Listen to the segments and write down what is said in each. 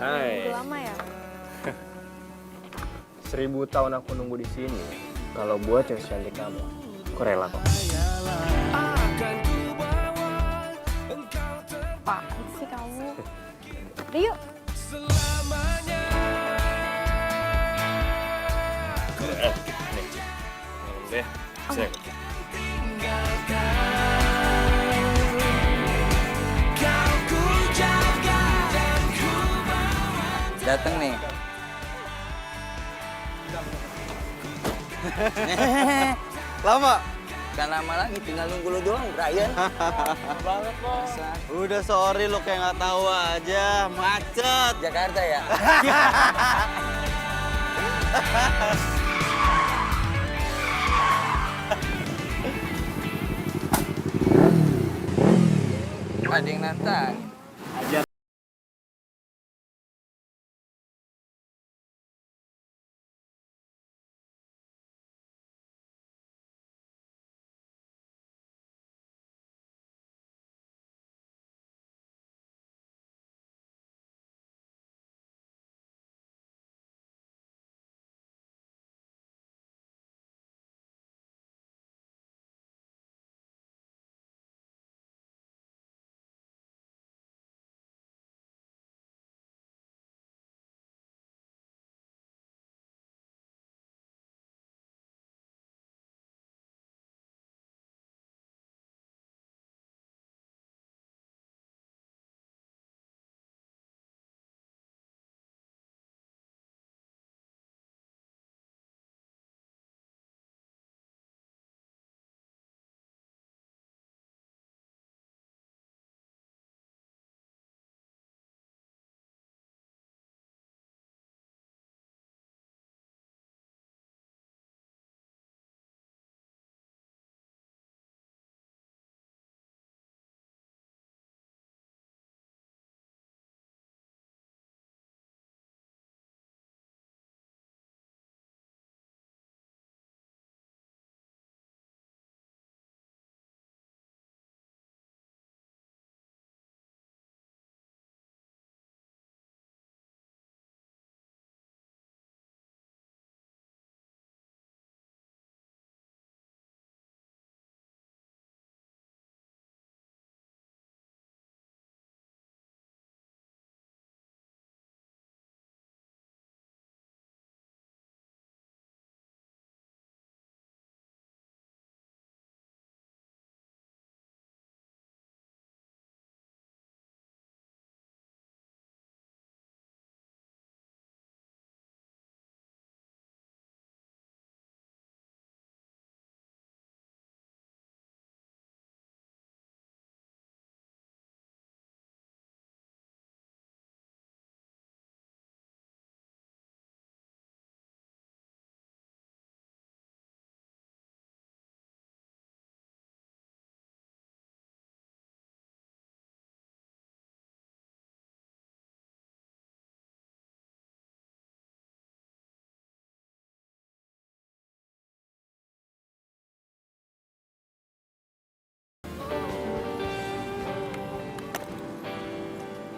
Hai. Nunggu lama ya? 1000 tahun aku nunggu di sini. Kalau buat cewek cantik kamu, aku rela kok. Apaan sih kamu? Udah yuk. Nih, minum deh. Sini. Dateng nih. Lama? Kan lama lagi, tinggal nunggu lu doang, Brian. Banget kok. Udah sorry lo kayak nggak tahu aja, macet. Jakarta ya? Ada yang nantang. Ajar.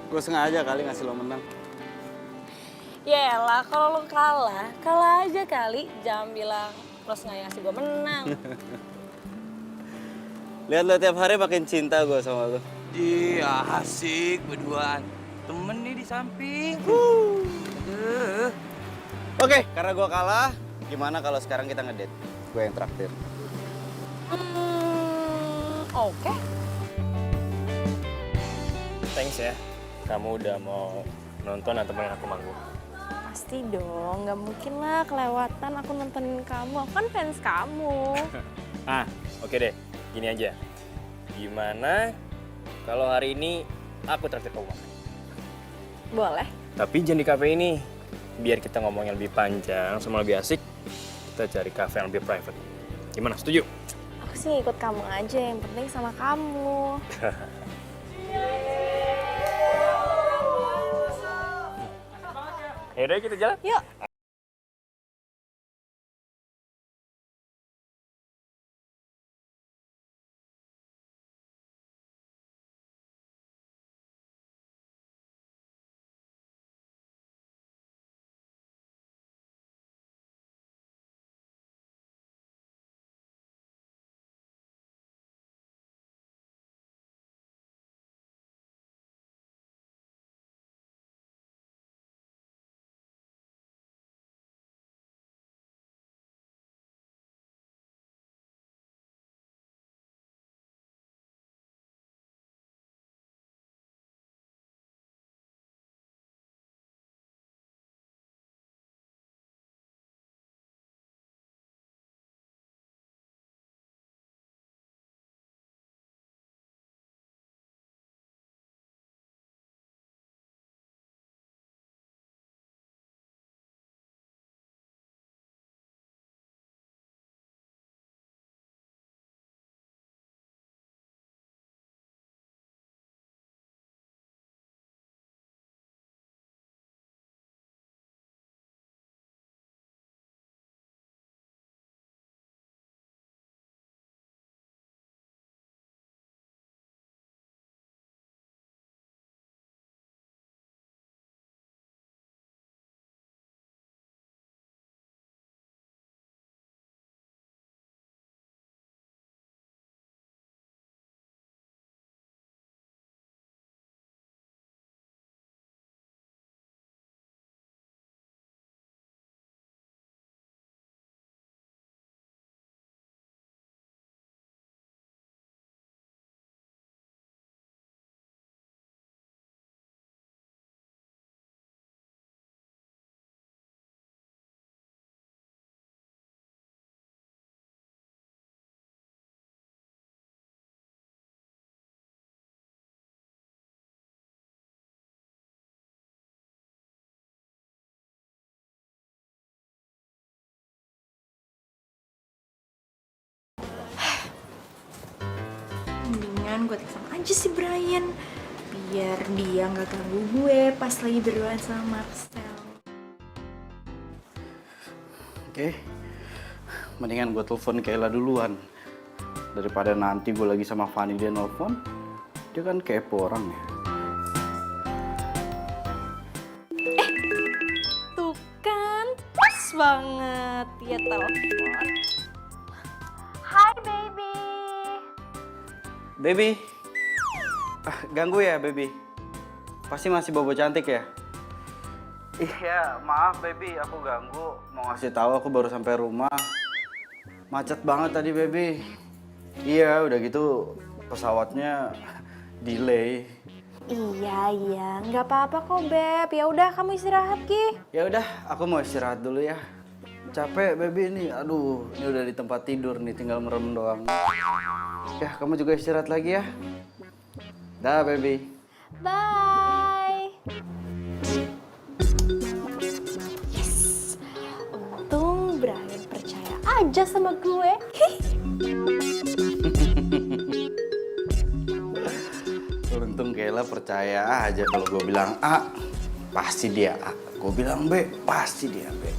Gue sengaja kali ngasih lo menang. Yaelah, kalau lo kalah, kalah aja kali. Jangan bilang lo sengaja ngasih gue menang. Lihat lo tiap hari makin cinta gue sama lo. Iya, asik berduaan. Temen nih di samping. Oke, karena gue kalah, gimana kalau sekarang kita ngedate? Gue yang traktir. Oke. Thanks ya. Kamu udah mau nonton atau temenin aku manggung. Pasti dong, nggak mungkin lah kelewatan aku nontonin kamu. Aku kan fans kamu. Oke deh. Gini aja. Gimana kalau hari ini aku traktir kamu makan? Boleh. Tapi jangan di kafe ini. Biar kita ngomongnya lebih panjang sama lebih asik, kita cari kafe yang lebih private. Gimana, setuju? Aku sih ikut kamu aja, yang penting sama kamu. Yaudah kita jalan. Yuk. mendingan gue telepon aja si Brian biar dia nggak ganggu gue pas lagi berduaan sama Marcel. Oke, mendingan gue telepon Kayla duluan. Daripada nanti gue lagi sama Fanny dia nelfon, dia kan kepo orang ya. Tuh kan, pas banget dia telepon. Hai baby. Baby, ganggu ya baby? Pasti masih bobo cantik ya? Iya, maaf baby, aku ganggu. Mau ngasih tahu aku baru sampai rumah. Macet banget tadi baby. Iya, udah gitu pesawatnya delay. Iya, nggak apa-apa kok Beb. Ya udah kamu istirahat Ki. Ya udah, aku mau istirahat dulu ya. Capek baby ini. Aduh, ini udah di tempat tidur nih, tinggal merem doang. Ya, kamu juga istirahat lagi ya. Dah baby. Bye. Yes. Untung Brian percaya aja sama gue. Untung Kayla percaya aja kalau gue bilang A, pasti dia A. Gue bilang B, pasti dia B.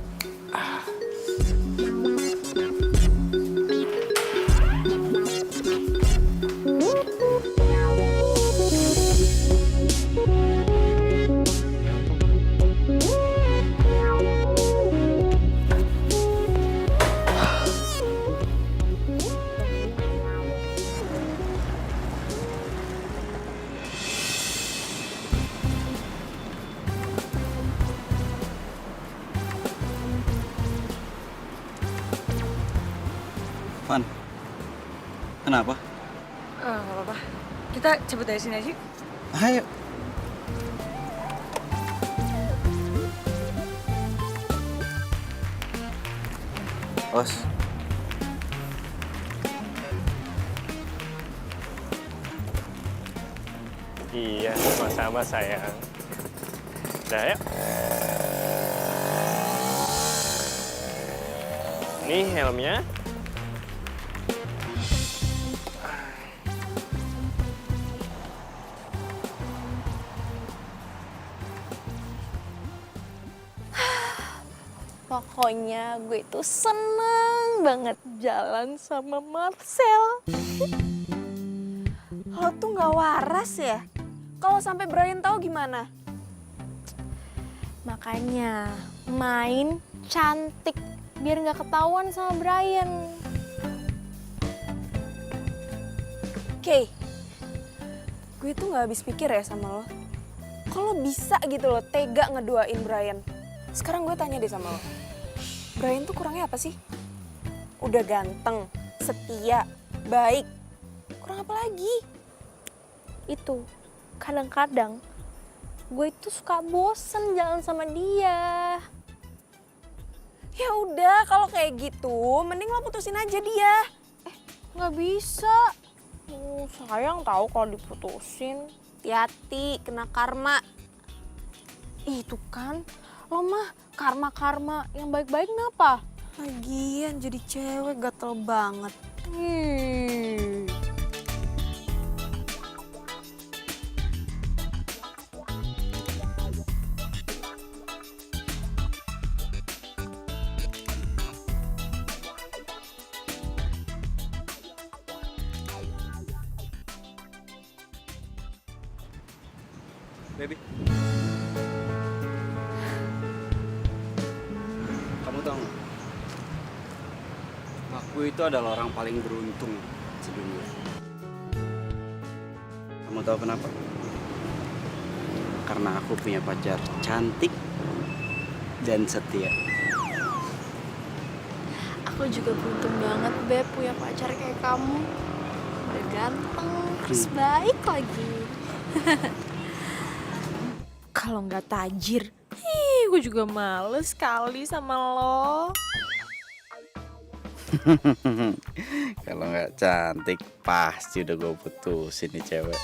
Van, kenapa? Gak apa-apa. Kita cabut dari sini aja. Ayo. Os. Iya, sama-sama sayang. Udah yuk. Nih helmnya. Pokoknya gue tuh seneng banget jalan sama Marcel. Lo tuh nggak waras ya? Kalau sampai Brian tahu gimana? Makanya main cantik biar nggak ketahuan sama Brian. Oke, gue tuh nggak habis pikir ya sama lo. Kalau bisa gitu lo tega ngeduain Brian. Sekarang gue tanya deh sama lo. Brian tuh kurangnya apa sih? Udah ganteng, setia, baik. Kurang apa lagi? Itu kadang-kadang gue itu suka bosen jalan sama dia. Ya udah, kalau kayak gitu, mending lo putusin aja dia. Nggak bisa. Sayang tahu kalau diputusin. Hati-hati, kena karma. Itu kan, lo mah karma-karma yang baik-baik kenapa? Lagian jadi cewek gatel banget. Baby. Kamu tahu nggak? Aku itu adalah orang paling beruntung sedunia. Kamu tahu kenapa? Karena aku punya pacar cantik dan setia. Aku juga beruntung banget, Beb, punya pacar kayak kamu. Udah ganteng, terus baik lagi. Kalau nggak tajir, gue juga males kali sama lo. Kalau nggak cantik, pasti udah gue putusin nih cewek.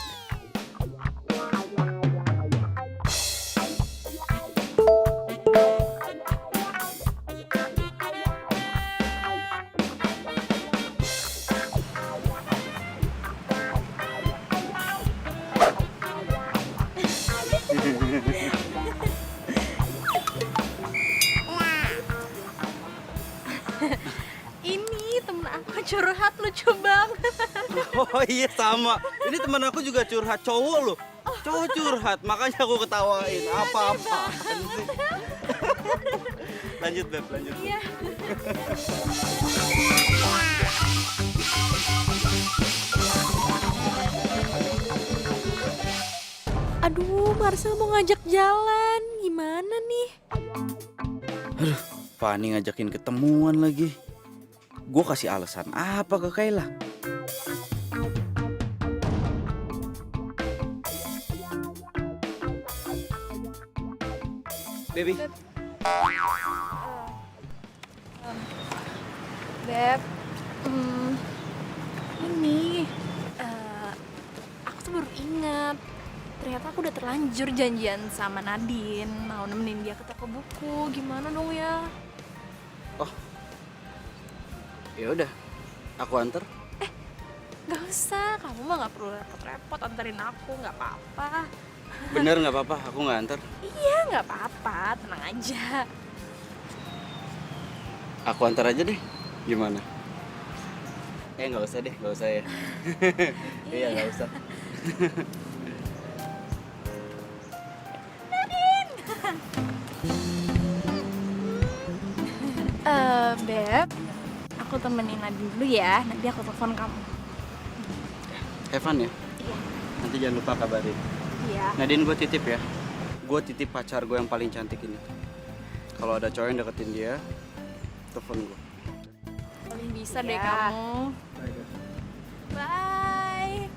curhat lucu banget. Oh iya sama. Ini teman aku juga curhat, cowok loh. Cowok curhat, makanya aku ketawain. Apa-apaan sih? Lanjut Beb, lanjut. Iya. Aduh, Marcel mau ngajak jalan. Gimana nih? Fani ngajakin ketemuan lagi. Gue kasih alasan apa ke Kayla? Baby, Beb, ini aku tuh baru ingat. Ternyata aku udah terlanjur janjian sama Nadine mau nemenin dia ke toko buku. Gimana dong ya? ya udah, aku anter. Gak usah, kamu mah gak perlu repot-repot anterin aku, gak apa-apa. Bener nggak apa-apa, aku nggak anter. Iya, gak apa-apa, tenang aja. Aku antar aja deh. Gimana? Nggak usah deh, nggak usah ya. Iya nggak usah. Beb, aku temenin Nadine dulu ya, nanti aku telepon kamu. Evan ya? Iya. Nanti jangan lupa kabarin. Iya. Nadine gue titip ya. Gue titip pacar gue yang paling cantik ini. Kalau ada cowok yang deketin dia, telepon gue. Paling bisa deh Ya. kamu. Bye.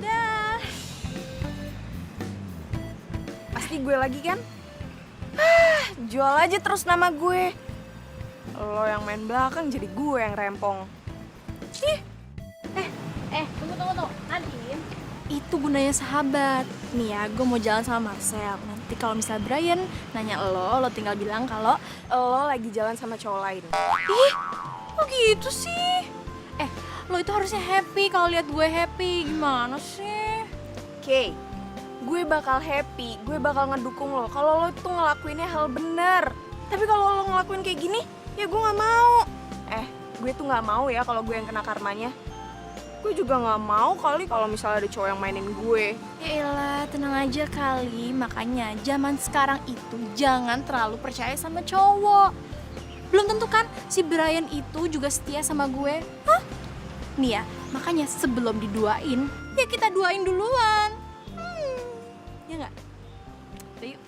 Dah. Pasti gue lagi kan? Jual aja terus nama gue. Lo yang main belakang jadi gue yang rempong. Tunggu. Nadine. Itu gunanya sahabat. Nih ya, gue mau jalan sama Marcel. Nanti kalau misalnya Brian nanya lo tinggal bilang kalau Lo lagi jalan sama cowok lain. kok gitu sih? Lo itu harusnya happy kalau lihat gue happy. Gimana sih? Oke, gue bakal happy, gue bakal ngedukung lo kalau lo tuh ngelakuinnya hal bener. Tapi kalau lo ngelakuin kayak gini, ya gue nggak mau. Gue tuh nggak mau ya kalau gue yang kena karmanya. Gue juga nggak mau kali kalau misalnya ada cowok yang mainin gue. Yaelah, tenang aja kali. Makanya zaman sekarang itu jangan terlalu percaya sama cowok. Belum tentu kan si Brian itu juga setia sama gue. Hah? Nih ya, makanya sebelum diduain, ya kita duain duluan. Ya nggak? Yuk.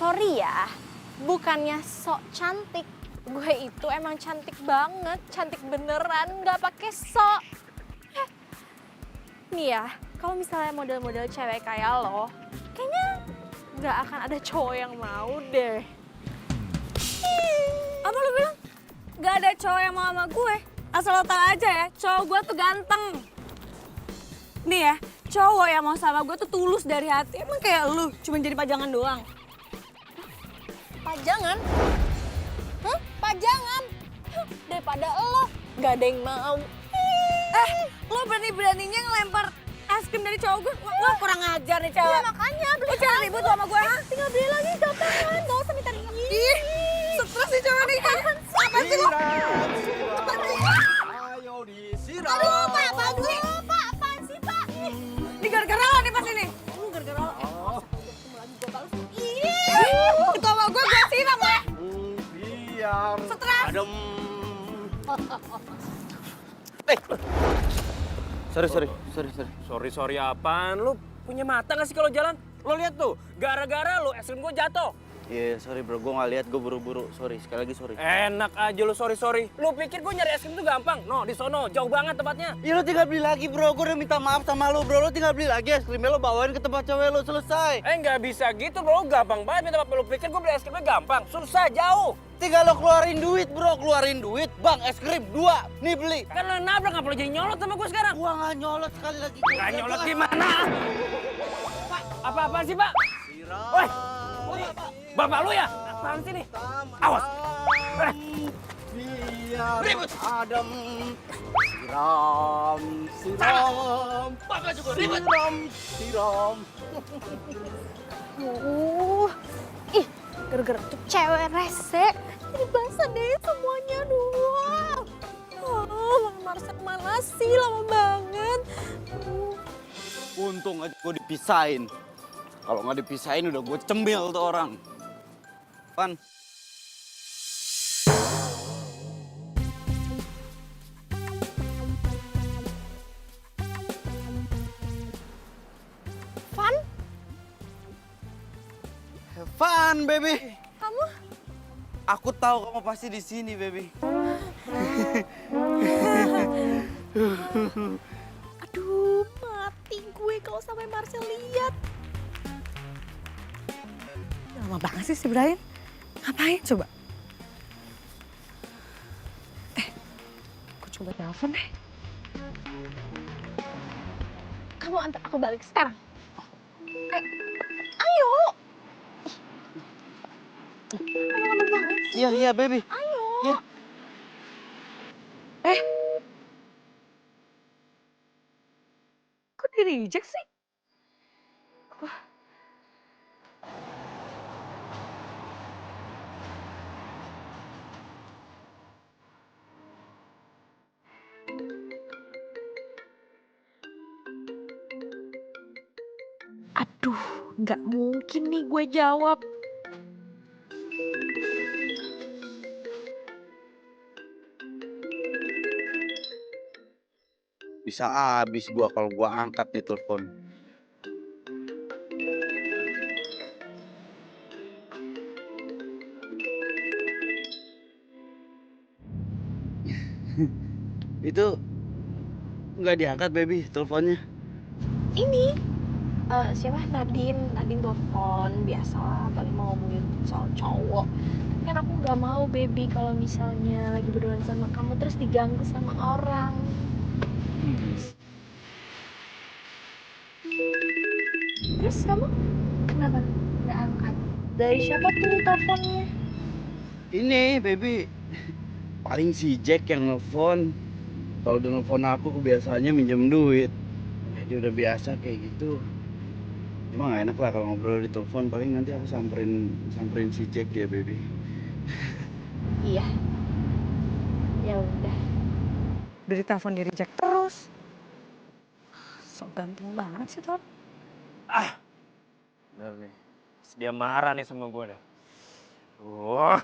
Sorry ya, bukannya sok cantik. Gue itu emang cantik banget, cantik beneran, nggak pakai sok. Nih ya, kalau misalnya model-model cewek kayak lo, kayaknya nggak akan ada cowok yang mau deh. Apa lu bilang? Gak ada cowok yang mau sama gue? Asal lo tau aja ya, cowok gue tuh ganteng. Nih ya, cowok yang mau sama gue tuh tulus dari hati. Emang kayak lu, cuma jadi pajangan doang. Pajangan? Hah? Pajangan? Daripada lo, nggak ada yang mau. Lo berani-beraninya ngelempar es krim dari cowok gue? Wah, kurang ajar nih cewek. Ya makanya beli. Lo jangan ribut sama gue, ha? Tinggal beli lagi gampang, nggak usah minta lagi. Ih, stres nih cewek nih. Apa sih lo? Ayo disiram. Aduh, Pak, apaan sih? Pak, apaan sih, Pak? Ini gara-gara lo nih pas ini. Lu gara-gara lo. Ketawa gue siram ya. Diam. Stres. Adem. Sorry apaan? Lu punya mata gak sih kalau jalan? Lo lihat tuh, gara-gara lu es krim gue jatuh. Iya, sorry bro, gue nggak lihat, gue buru-buru. Sorry, sekali lagi sorry. Enak aja lu sorry. Lu pikir gue nyari es krim tuh gampang? No, di sono, jauh banget tempatnya. Ya lo tinggal beli lagi bro, gue udah minta maaf sama lo bro. Lo tinggal beli lagi es krimnya, lo bawain ke tempat cewek lo, selesai. Nggak bisa gitu bro, gampang banget minta maaf. Lu pikir gue beli es krimnya gampang? Susah, jauh. Tinggal lo keluarin duit bro, keluarin duit. Bang, es krim 2, nih beli. Kan lo yang nabrak, ngapa lo jadi nyolot sama gue sekarang? Gua nggak nyolot sekali lagi. Nggak nyolot gimana? Pak, apa-apaan sih pak? Woi, bapak lu ya? Apaan sih nih? Awas. Biar Ribut. adem. Siram. Bapak juga ribet. Siram. Ih, gara-gara tuh cewek rese, jadi basah deh semuanya. Aduh. Oh, Marcel mana sih? Lama banget. Untung aja gue dipisahin. Kalau nggak dipisahin udah gue cembil tuh orang. Pan. Van, Have fun, baby. kamu? Aku tahu kamu pasti di sini, baby. Aduh, mati gue kalau sampai Marcel lihat. Lama banget sih si Brian. Ngapain coba? Aku coba telepon deh. Kamu antar aku balik sekarang. Ayo. Lama banget. Iya, baby. Ayo. Ya. Kok di-reject sih? Aduh, nggak mungkin nih gue jawab. Bisa habis gua kalau gua angkat nih telepon. Itu nggak diangkat, baby, teleponnya. Ini siapa? Nadine telepon biasa paling mau ngomongin soal cowok. Tapi kan aku nggak mau baby kalau misalnya lagi berduaan sama kamu terus diganggu sama orang. Terus kamu kenapa nggak angkat? Dari siapa tuh teleponnya? Ini, baby, paling si Jack yang nelfon. Kalau udah nelfon aku biasanya minjem duit. Jadi udah biasa kayak gitu. Cuma nggak enak lah kalau ngobrol di telepon. Paling nanti aku samperin si Jack ya, baby. Iya. Ya udah. Dari telepon di-reject terus. Sok ganteng banget sih tuh. Bener nih, dia marah nih sama gue dah. Wah.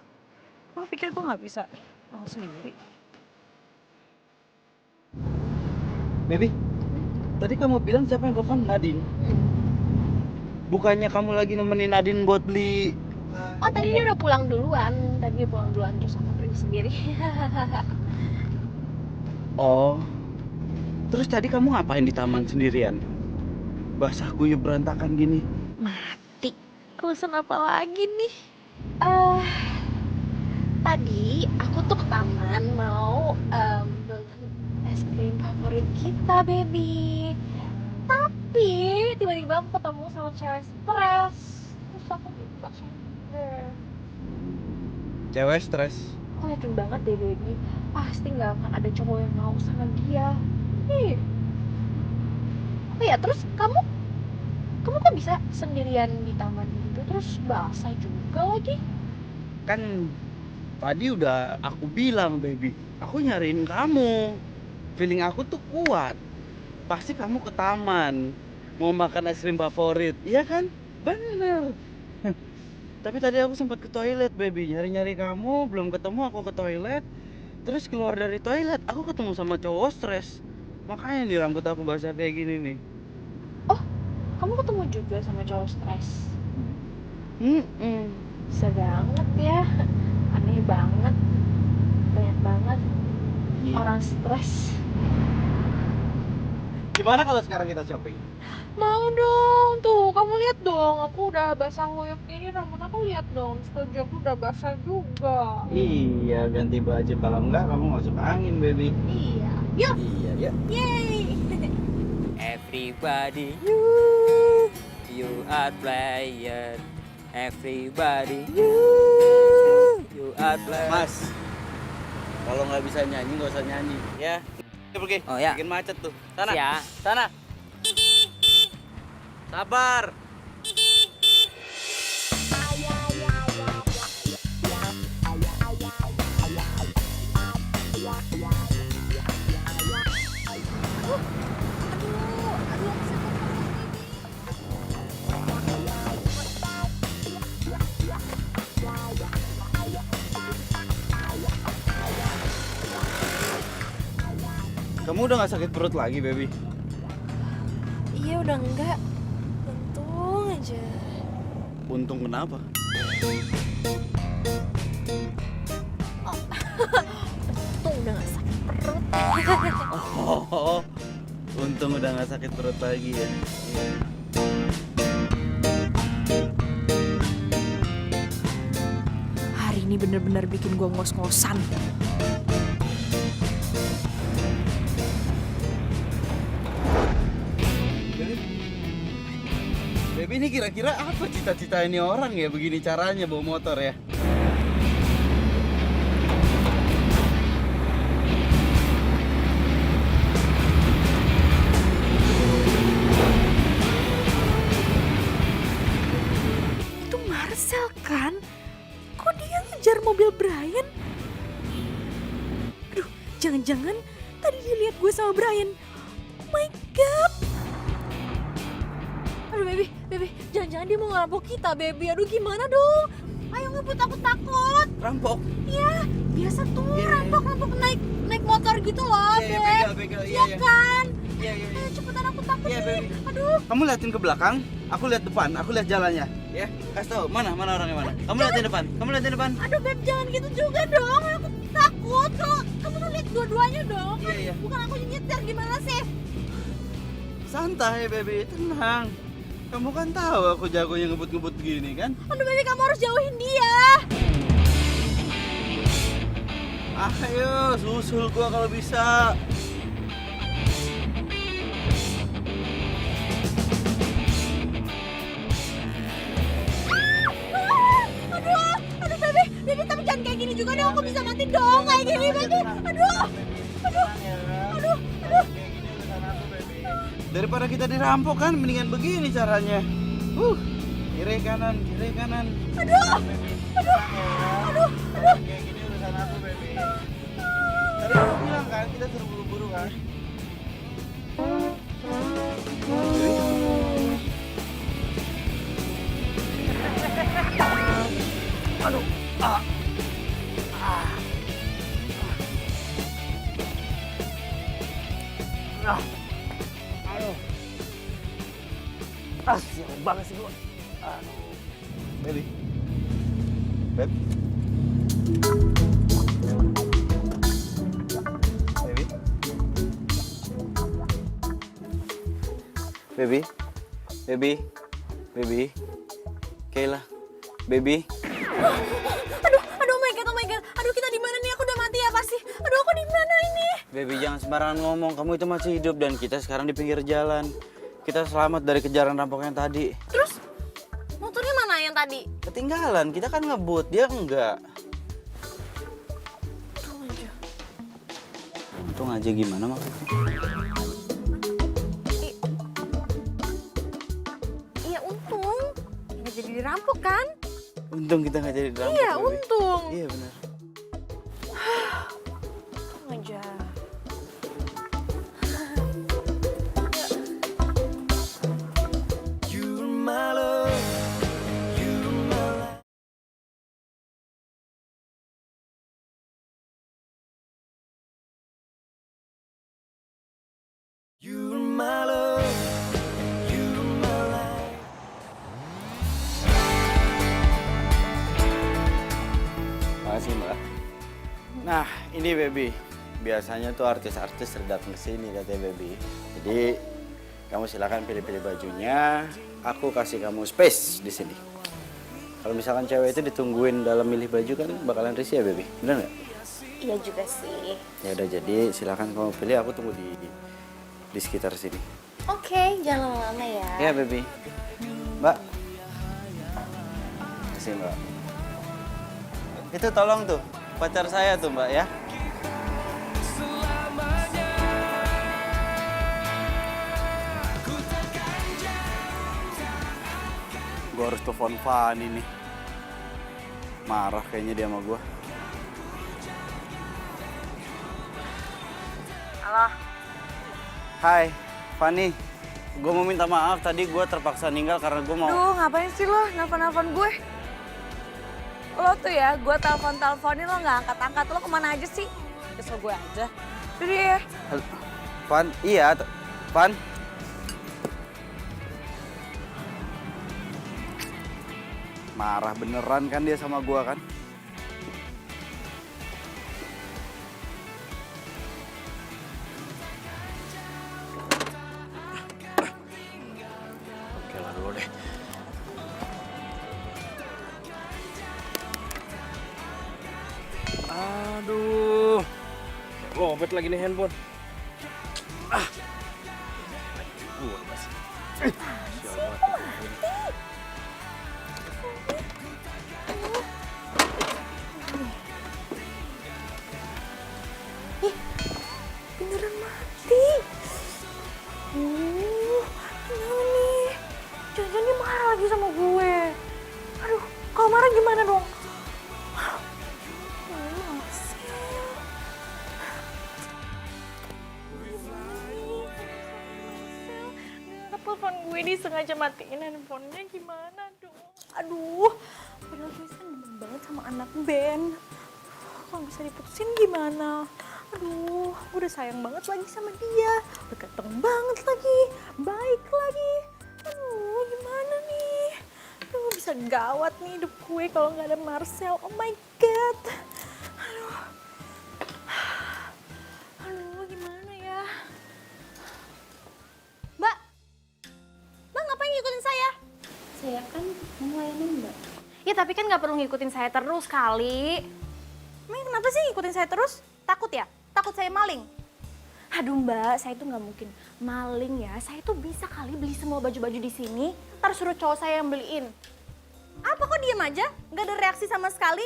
Lo pikir gue nggak bisa mau sendiri? Baby, tadi kamu bilang siapa yang telepon? Nadine. Bukannya kamu lagi nemenin Nadine buat beli Oh tadi dia udah pulang duluan. Tadi dia pulang duluan terus aku pergi sendiri. Oh, terus tadi kamu ngapain di taman sendirian? Basah kuyup berantakan gini. Mati. Urusan apa lagi nih? Tadi aku tuh ke taman mau beli es krim favorit kita, baby. Tapi tiba-tiba aku ketemu sama cewek stres. Terus aku dipaksa. Cewek stres. Aku yakin banget deh, baby. Pasti nggak akan ada cowok yang mau sama dia. Ih. Oh ya, terus kamu kok bisa sendirian di taman gitu? Terus basah juga lagi. Kan tadi udah aku bilang, baby. Aku nyariin kamu. Feeling aku tuh kuat. Pasti kamu ke taman. Mau makan es krim favorit. Iya kan? Bener. Tapi tadi aku sempat ke toilet, baby. Nyari-nyari kamu, belum ketemu, aku ke toilet. Terus keluar dari toilet, aku ketemu sama cowok stres. Makanya nih rambut aku basah kayak gini nih. Oh, kamu ketemu juga sama cowok stres? Hmm. Bisa banget ya. Aneh banget. Banyak banget orang stres. Gimana kalau sekarang kita shopping? Mau dong, tuh kamu lihat dong, aku udah basah kuyup ini, rambut aku lihat dong, baju aku udah basah juga. Iya, ganti baju. Kalau enggak, kamu masuk angin, baby. Iya, yuk, Iya, ya. yeay. Everybody, you are player. Everybody, you are player. Mas, kalau nggak bisa nyanyi, nggak usah nyanyi. Ya, kita pergi. Oh, ya. Bikin macet tuh. Sana, Ya. sana. Sabar. Kamu udah nggak sakit perut lagi, baby? Iya udah enggak. Untung aja. Untung kenapa? Untung udah gak sakit perut. Oh, untung udah nggak sakit perut lagi ya. Iya. Hari ini bener-bener bikin gua ngos-ngosan. Baby, ini kira-kira apa cita-cita ini orang ya begini caranya bawa motor ya? Itu Marcel kan? Kok dia ngejar mobil Brian? Aduh, jangan-jangan tadi dia lihat gue sama Brian. Oh my god. Aduh baby, jangan-jangan dia mau ngerampok kita, baby. Aduh gimana dong? Ayo ngebut, aku takut. Rampok. Iya, biasa tuh Iya. rampok naik motor gitu loh, Iya, Beb. begal. Iya kan? Iya. Ayo cepetan, aku takut Iya, nih. baby. Aduh. Kamu liatin ke belakang, aku lihat depan, aku lihat jalannya. Ya, kasih tahu mana orangnya mana. Kamu liatin depan. Aduh Beb, jangan gitu juga dong. Aku takut kalau kamu tuh lihat dua-duanya dong. Kan Iya. bukan aku yang nyetir, gimana sih? Santai, baby, tenang. Kamu kan tahu aku jagonya ngebut-ngebut gini kan? Aduh baby, kamu harus jauhin dia. Ayo, susul gua kalau bisa. Aduh baby tapi jangan kayak gini juga dong. Aku bisa mati dong kayak gini, baby. Aduh. Daripada kita dirampok kan, mendingan begini caranya. Kiri kanan. Aduh. Kayak gini urusan aku, baby. Tadi aku bilang kan, kita suruh buru-buru kan. Sial banget sih gua. Baby, Beb. Baby. Baby. Baby. Kayla. Baby. Aduh, oh my god. Aduh, kita di mana nih? Aku udah mati ya pasti. Aduh, aku di mana ini? Baby, jangan sembarangan ngomong. Kamu itu masih hidup dan kita sekarang di pinggir jalan. Kita selamat dari kejaran rampok yang tadi. Terus motornya mana yang tadi? Ketinggalan, kita kan ngebut, dia enggak. Untung aja gimana maksudnya? Iya, untung. Nggak jadi dirampok kan? Untung kita nggak jadi dirampok. Iya, Baby. untung. Iya benar. Untung aja. Makasih Mbak. Nah ini Baby, biasanya tuh artis-artis datang ke sini katanya Baby. Jadi kamu silakan pilih-pilih bajunya. Aku kasih kamu space di sini. Kalau misalkan cewek itu ditungguin dalam milih baju kan bakalan risih ya Baby, benar nggak? Iya juga sih. Ya udah jadi silakan kamu pilih. Aku tunggu di sekitar sini. Oke, jangan lama-lama ya. Ya Baby. Mbak. Kasih Mbak. Itu tolong tuh pacar saya tuh Mbak ya. Gue harus telepon Fanny nih. Marah kayaknya dia sama gue. Halo. Hai, Fanny. Gue mau minta maaf tadi gue terpaksa ninggal karena gue mau... Duh, ngapain sih lo nelfon-nelfon gue? Lo tuh ya, gue telepon-teleponin lo nggak angkat-angkat. Lo kemana aja sih? Kesel gue aja. Udah ya. Halo, Fan, iya, Fan. Marah beneran kan dia sama gua kan? Oke lah dulu deh. Aduh. Lobet lagi nih handphone. Gua masih. Beneran mati. Gimana nih? Jangan-jangan dia marah lagi sama gue. Aduh, kalau marah gimana dong? Telepon gue ini sengaja matiin handphonenya gimana dong? Aduh, padahal gue kan demen banget sama anak band. Kalau bisa diputusin gimana? Aduh, udah sayang banget lagi sama dia. Udah ganteng banget lagi, baik lagi. Aduh, gimana nih? Aduh, bisa gawat nih hidup gue kalau nggak ada Marcel. Oh my God. Aduh, gimana ya? Mbak, Mbak ngapain ngikutin saya? Saya kan melayani Mbak. Ya tapi kan nggak perlu ngikutin saya terus kali. Emang kenapa sih ngikutin saya terus? Takut ya? Takut saya maling? Aduh Mbak, saya tuh nggak mungkin maling ya. Saya tuh bisa kali beli semua baju-baju di sini. Ntar suruh cowok saya yang beliin. Apa kok diem aja? Nggak ada reaksi sama sekali?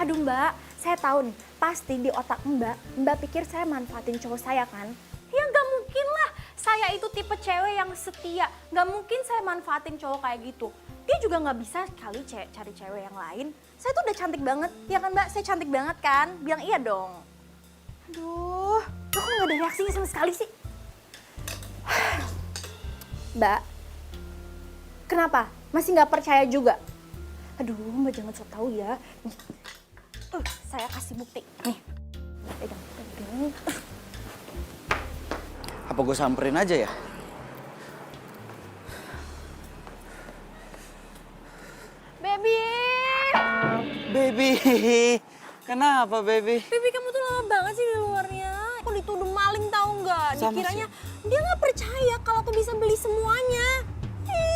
Aduh Mbak, saya tahu nih. Pasti di otak Mbak pikir saya manfaatin cowok saya kan? Ya nggak mungkin lah. Saya itu tipe cewek yang setia. Nggak mungkin saya manfaatin cowok kayak gitu. Dia juga nggak bisa kali cari cewek yang lain. Saya tuh udah cantik banget. Ya kan Mbak, saya cantik banget kan? Bilang iya dong. Aduh, kok nggak ada reaksinya sama sekali sih? Mbak, kenapa? Masih nggak percaya juga? Aduh, Mbak jangan sok tahu ya. Nih, saya kasih bukti. Nih, pegang. Apa gue samperin aja ya? baby. Kenapa, baby? Baby, kamu tuh lama banget sih di luarnya. Aku dituduh maling tahu nggak? Sama Dikiranya dia nggak percaya kalau aku bisa beli semuanya.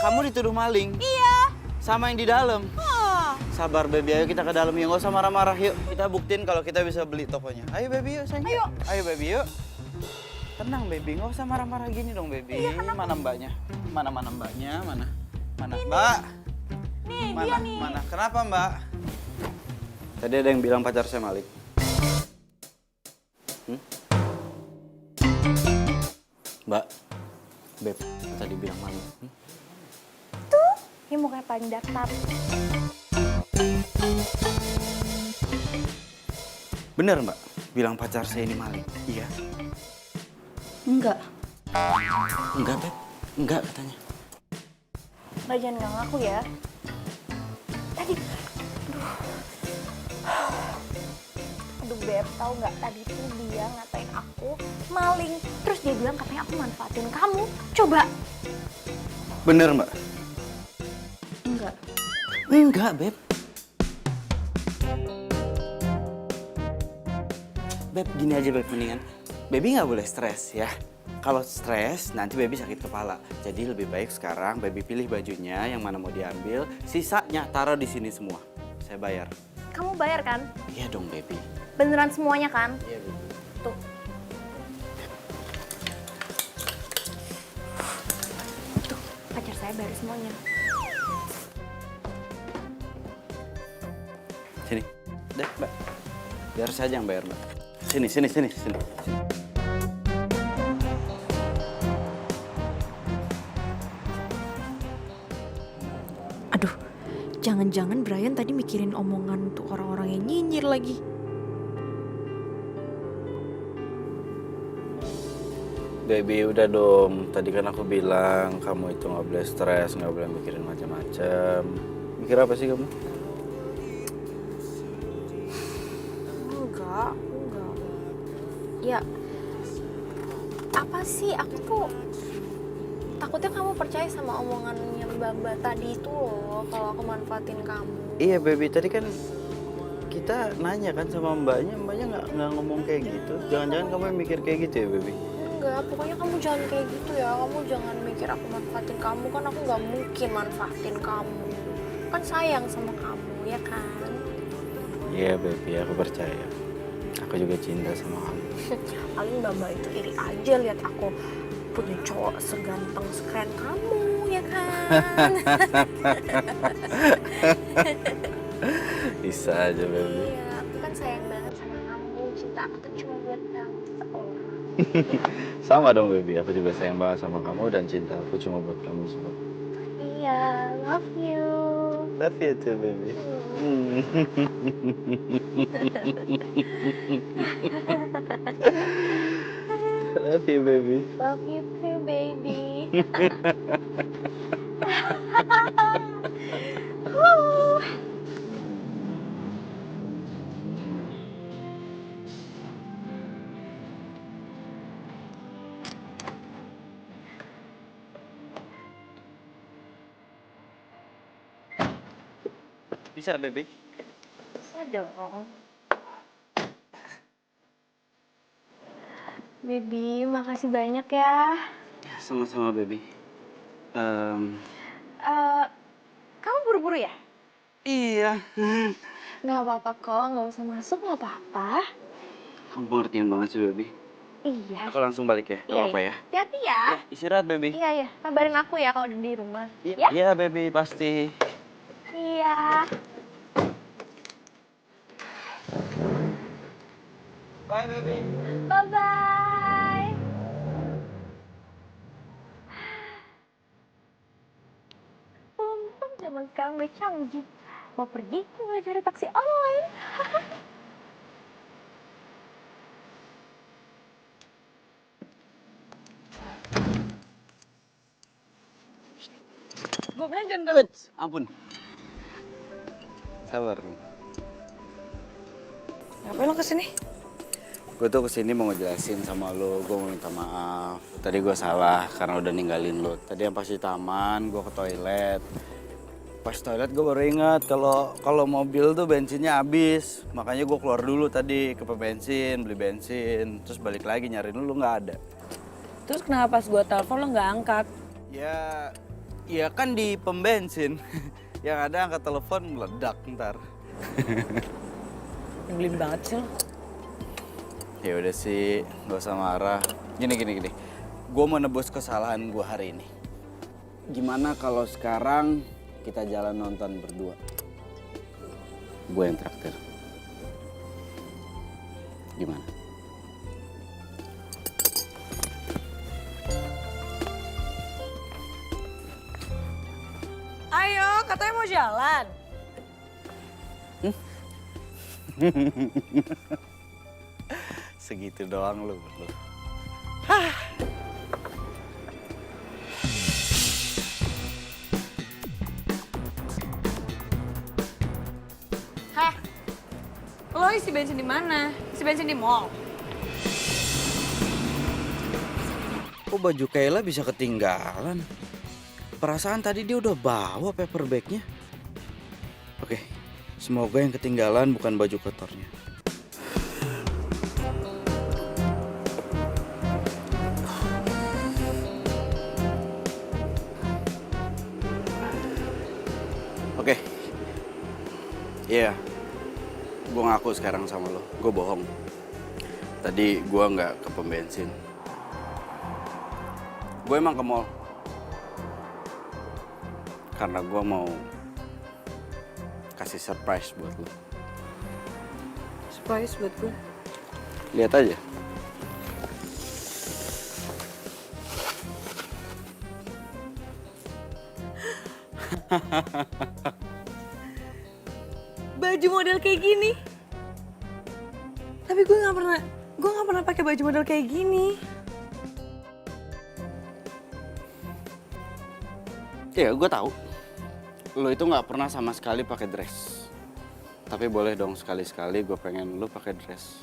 Kamu dituduh maling? Iya. Sama yang di dalam. Ah. Sabar, baby. Ayo kita ke dalam yuk. Nggak usah marah-marah. Yuk, kita buktiin kalau kita bisa beli tokonya. Ayo, baby, yuk, sayang. Ayo. Ayo, baby, yuk. Tenang, baby. Nggak usah marah-marah gini dong, baby. Mana mbaknya? Mana mbaknya? Mana? Mbak? Nih, Mana? dia nih. Mana? Kenapa, Mbak? Tadi ada yang bilang pacar saya Malik. Mbak, Beb, tadi bilang Malik. Ini mukanya paling datar. Bener, Mbak? Bilang pacar saya ini Malik? Iya. Enggak. Enggak, Beb. Enggak katanya. Mbak jangan nggak ngaku ya. Tadi, aduh Beb, tahu nggak tadi tuh dia ngatain aku maling. Terus dia bilang katanya aku manfaatin kamu. Coba. Bener, Mbak? Enggak. Enggak, Beb. Beb, gini aja, Beb, mendingan. Baby nggak boleh stres, ya. Kalau stres, nanti baby sakit kepala. Jadi lebih baik sekarang baby pilih bajunya yang mana mau diambil. Sisanya taruh di sini semua. Saya bayar. Kamu bayar kan? Iya dong, baby. Beneran semuanya kan? Iya, baby. Tuh. Tuh, pacar saya bayar semuanya. Sini. Deh, Mbak. Biar saja yang bayar, Mbak. Sini, sini, sini, sini. Aduh, jangan-jangan Brian tadi mikirin omongan tuh orang-orang yang nyinyir lagi. Baby, udah dong. Tadi kan aku bilang kamu itu nggak boleh stres, nggak boleh mikirin macam-macam. Mikir apa sih kamu? Enggak. Ya, apa sih? Aku tuh takutnya kamu percaya sama omongannya Mbak tadi itu loh, kalau aku manfaatin kamu. Iya, baby. Tadi kan kita nanya kan sama mbaknya nggak ngomong kayak gitu. Jangan-jangan kamu yang mikir kayak gitu ya, baby? Enggak, pokoknya kamu jangan kayak gitu ya. Kamu jangan mikir aku manfaatin kamu, kan aku nggak mungkin manfaatin kamu. Kan sayang sama kamu, ya kan? Iya, baby. Aku percaya. Aku juga cinta sama kamu. Paling Mbak itu iri aja lihat aku punya cowok seganteng sekeren kamu, ya kan? Bisa aja, baby. Iya, aku kan sayang banget sama kamu. Cinta aku tuh cuma buat kamu. Sama dong, baby. Aku juga sayang banget sama kamu dan cinta aku cuma buat kamu semua. Iya, love you. Love you too, baby. Love you, baby. Love you too, baby. Bisa, baby. Bisa dong. Baby, makasih banyak ya. Sama-sama, baby. Kamu buru-buru ya? Iya. Nggak apa-apa kok, nggak usah masuk, nggak apa-apa. Kamu pengertian banget sih, baby. Iya. Aku langsung balik ya, nggak apa-apa ya. Hati-hati ya. Istirahat, baby. Iya, iya. Kabarin aku ya kalau udah di rumah. Iya, Ya? iya, baby, pasti. Iya. Bye, baby. Bye-bye. Untung zaman sekarang udah canggih. Mau pergi, nggak cari taksi online. Gue bilang jangan Ampun. Sabar. Ngapain lo kesini? Gue tuh kesini mau ngejelasin sama lo, gue mau minta maaf. Tadi gue salah karena udah ninggalin lo. Tadi yang pasti taman, gue ke toilet. Pas toilet gue baru ingat kalau mobil tuh bensinnya habis. Makanya gue keluar dulu tadi ke bensin, beli bensin, terus balik lagi nyariin lu nggak ada. Terus kenapa pas gue telepon lo nggak angkat? Ya kan di pom bensin. Yang ada angkat telepon meledak ntar. Nyebelin banget sih lo. Ya udah sih, gak usah marah. Gini. Gue mau nebus kesalahan gue hari ini. Gimana kalau sekarang kita jalan nonton berdua? Gue yang traktir. Gimana? Ayo, katanya mau jalan. Segitu doang lu. Heh, lo isi bensin di mana? Isi bensin di mall. Kok baju Kayla bisa ketinggalan? Perasaan tadi dia udah bawa paper bagnya. Oke, semoga yang ketinggalan bukan baju kotornya. Oke, iya, gue ngaku sekarang sama lo, gue bohong. Tadi gue nggak ke pom bensin. Gue emang ke mall. Karena gue mau kasih surprise buat lo. Surprise buat gue. Lihat aja. Baju model kayak gini. Tapi gue nggak pernah pakai baju model kayak gini. Iya, gue tahu. Lo itu nggak pernah sama sekali pakai dress. Tapi boleh dong sekali-sekali gue pengen lo pakai dress.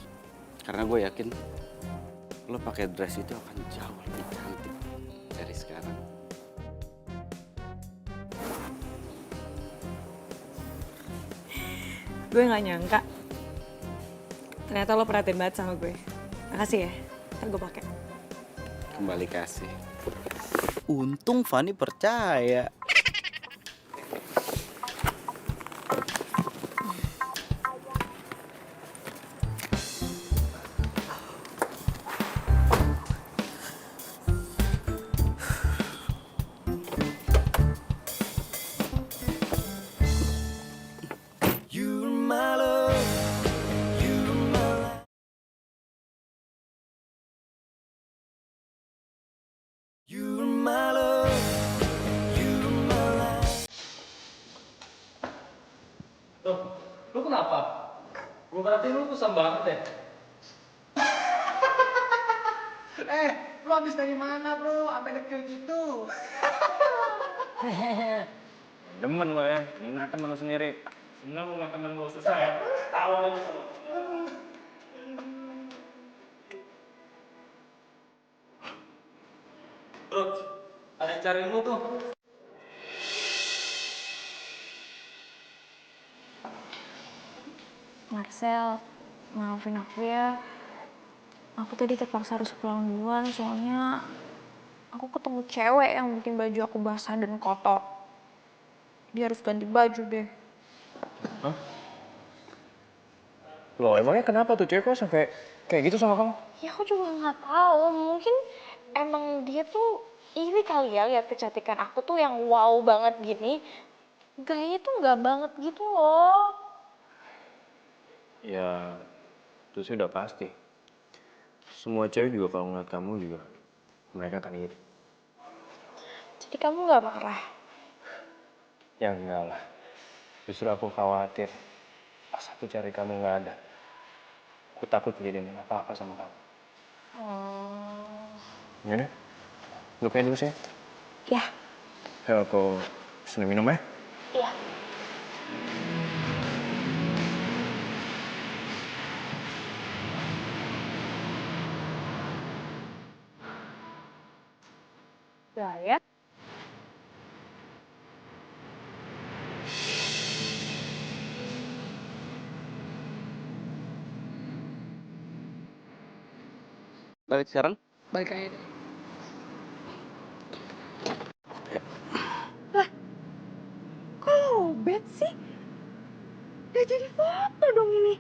Karena gue yakin lo pakai dress itu akan jauh lebih cantik dari sekarang. Gue nggak nyangka. Ternyata lo perhatiin banget sama gue. Makasih ya. Ntar gue pakai. Kembali kasih. Untung Fanny percaya. Loh, lu kenapa? Gue perhatiin lu kusam banget deh. Lu habis dari mana bro? Sampai dekil gitu. Demen lo ya, ingat temen lo sendiri. Seneng lu temen lo susah ya? Tahu lo. Bro, ada yang cari lu tuh. Marcel, maafin aku ya. Aku tadi terpaksa harus pulang duluan soalnya aku ketemu cewek yang bikin baju aku basah dan kotor. Dia harus ganti baju deh. Hah? Loh, emangnya kenapa tuh cewek kok sampai kayak gitu sama kamu? Ya aku juga nggak tahu. Mungkin emang dia tuh iri kali ya lihat kecantikan aku tuh yang wow banget gini. Gayanya tuh nggak banget gitu loh. Ya, itu sih udah pasti. Semua cewek juga kalau ngeliat kamu juga, mereka akan iri. Jadi kamu nggak marah? Ya enggak lah. Justru aku khawatir. Pas aku cari kamu nggak ada. Aku takut kejadian apa-apa sama kamu. Yaudah, lupain dulu sih. Ya. Ayo aku pesen minum ya. Iya. Brian? Balik sekarang? Balik aja deh. Kok lowbat sih? Gak jadi foto dong ini.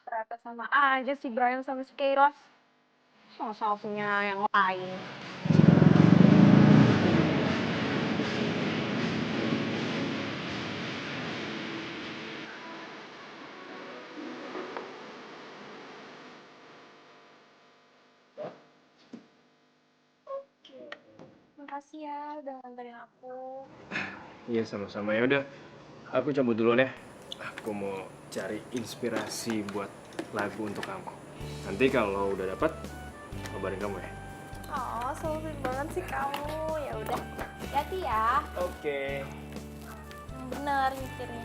Ternyata sama aja si Brian sama si Kairos. Sama-sama punya yang lain. Makasih ya udah nganterin aku. Iya sama-sama, ya udah. Aku cabut dulu deh. Aku mau cari inspirasi buat lagu untuk kamu. Nanti kalau udah dapat, kabarin kamu ya. Oh, so sweet banget sih kamu. Ya udah, hati-hati ya. Oke. Bener nyetirnya.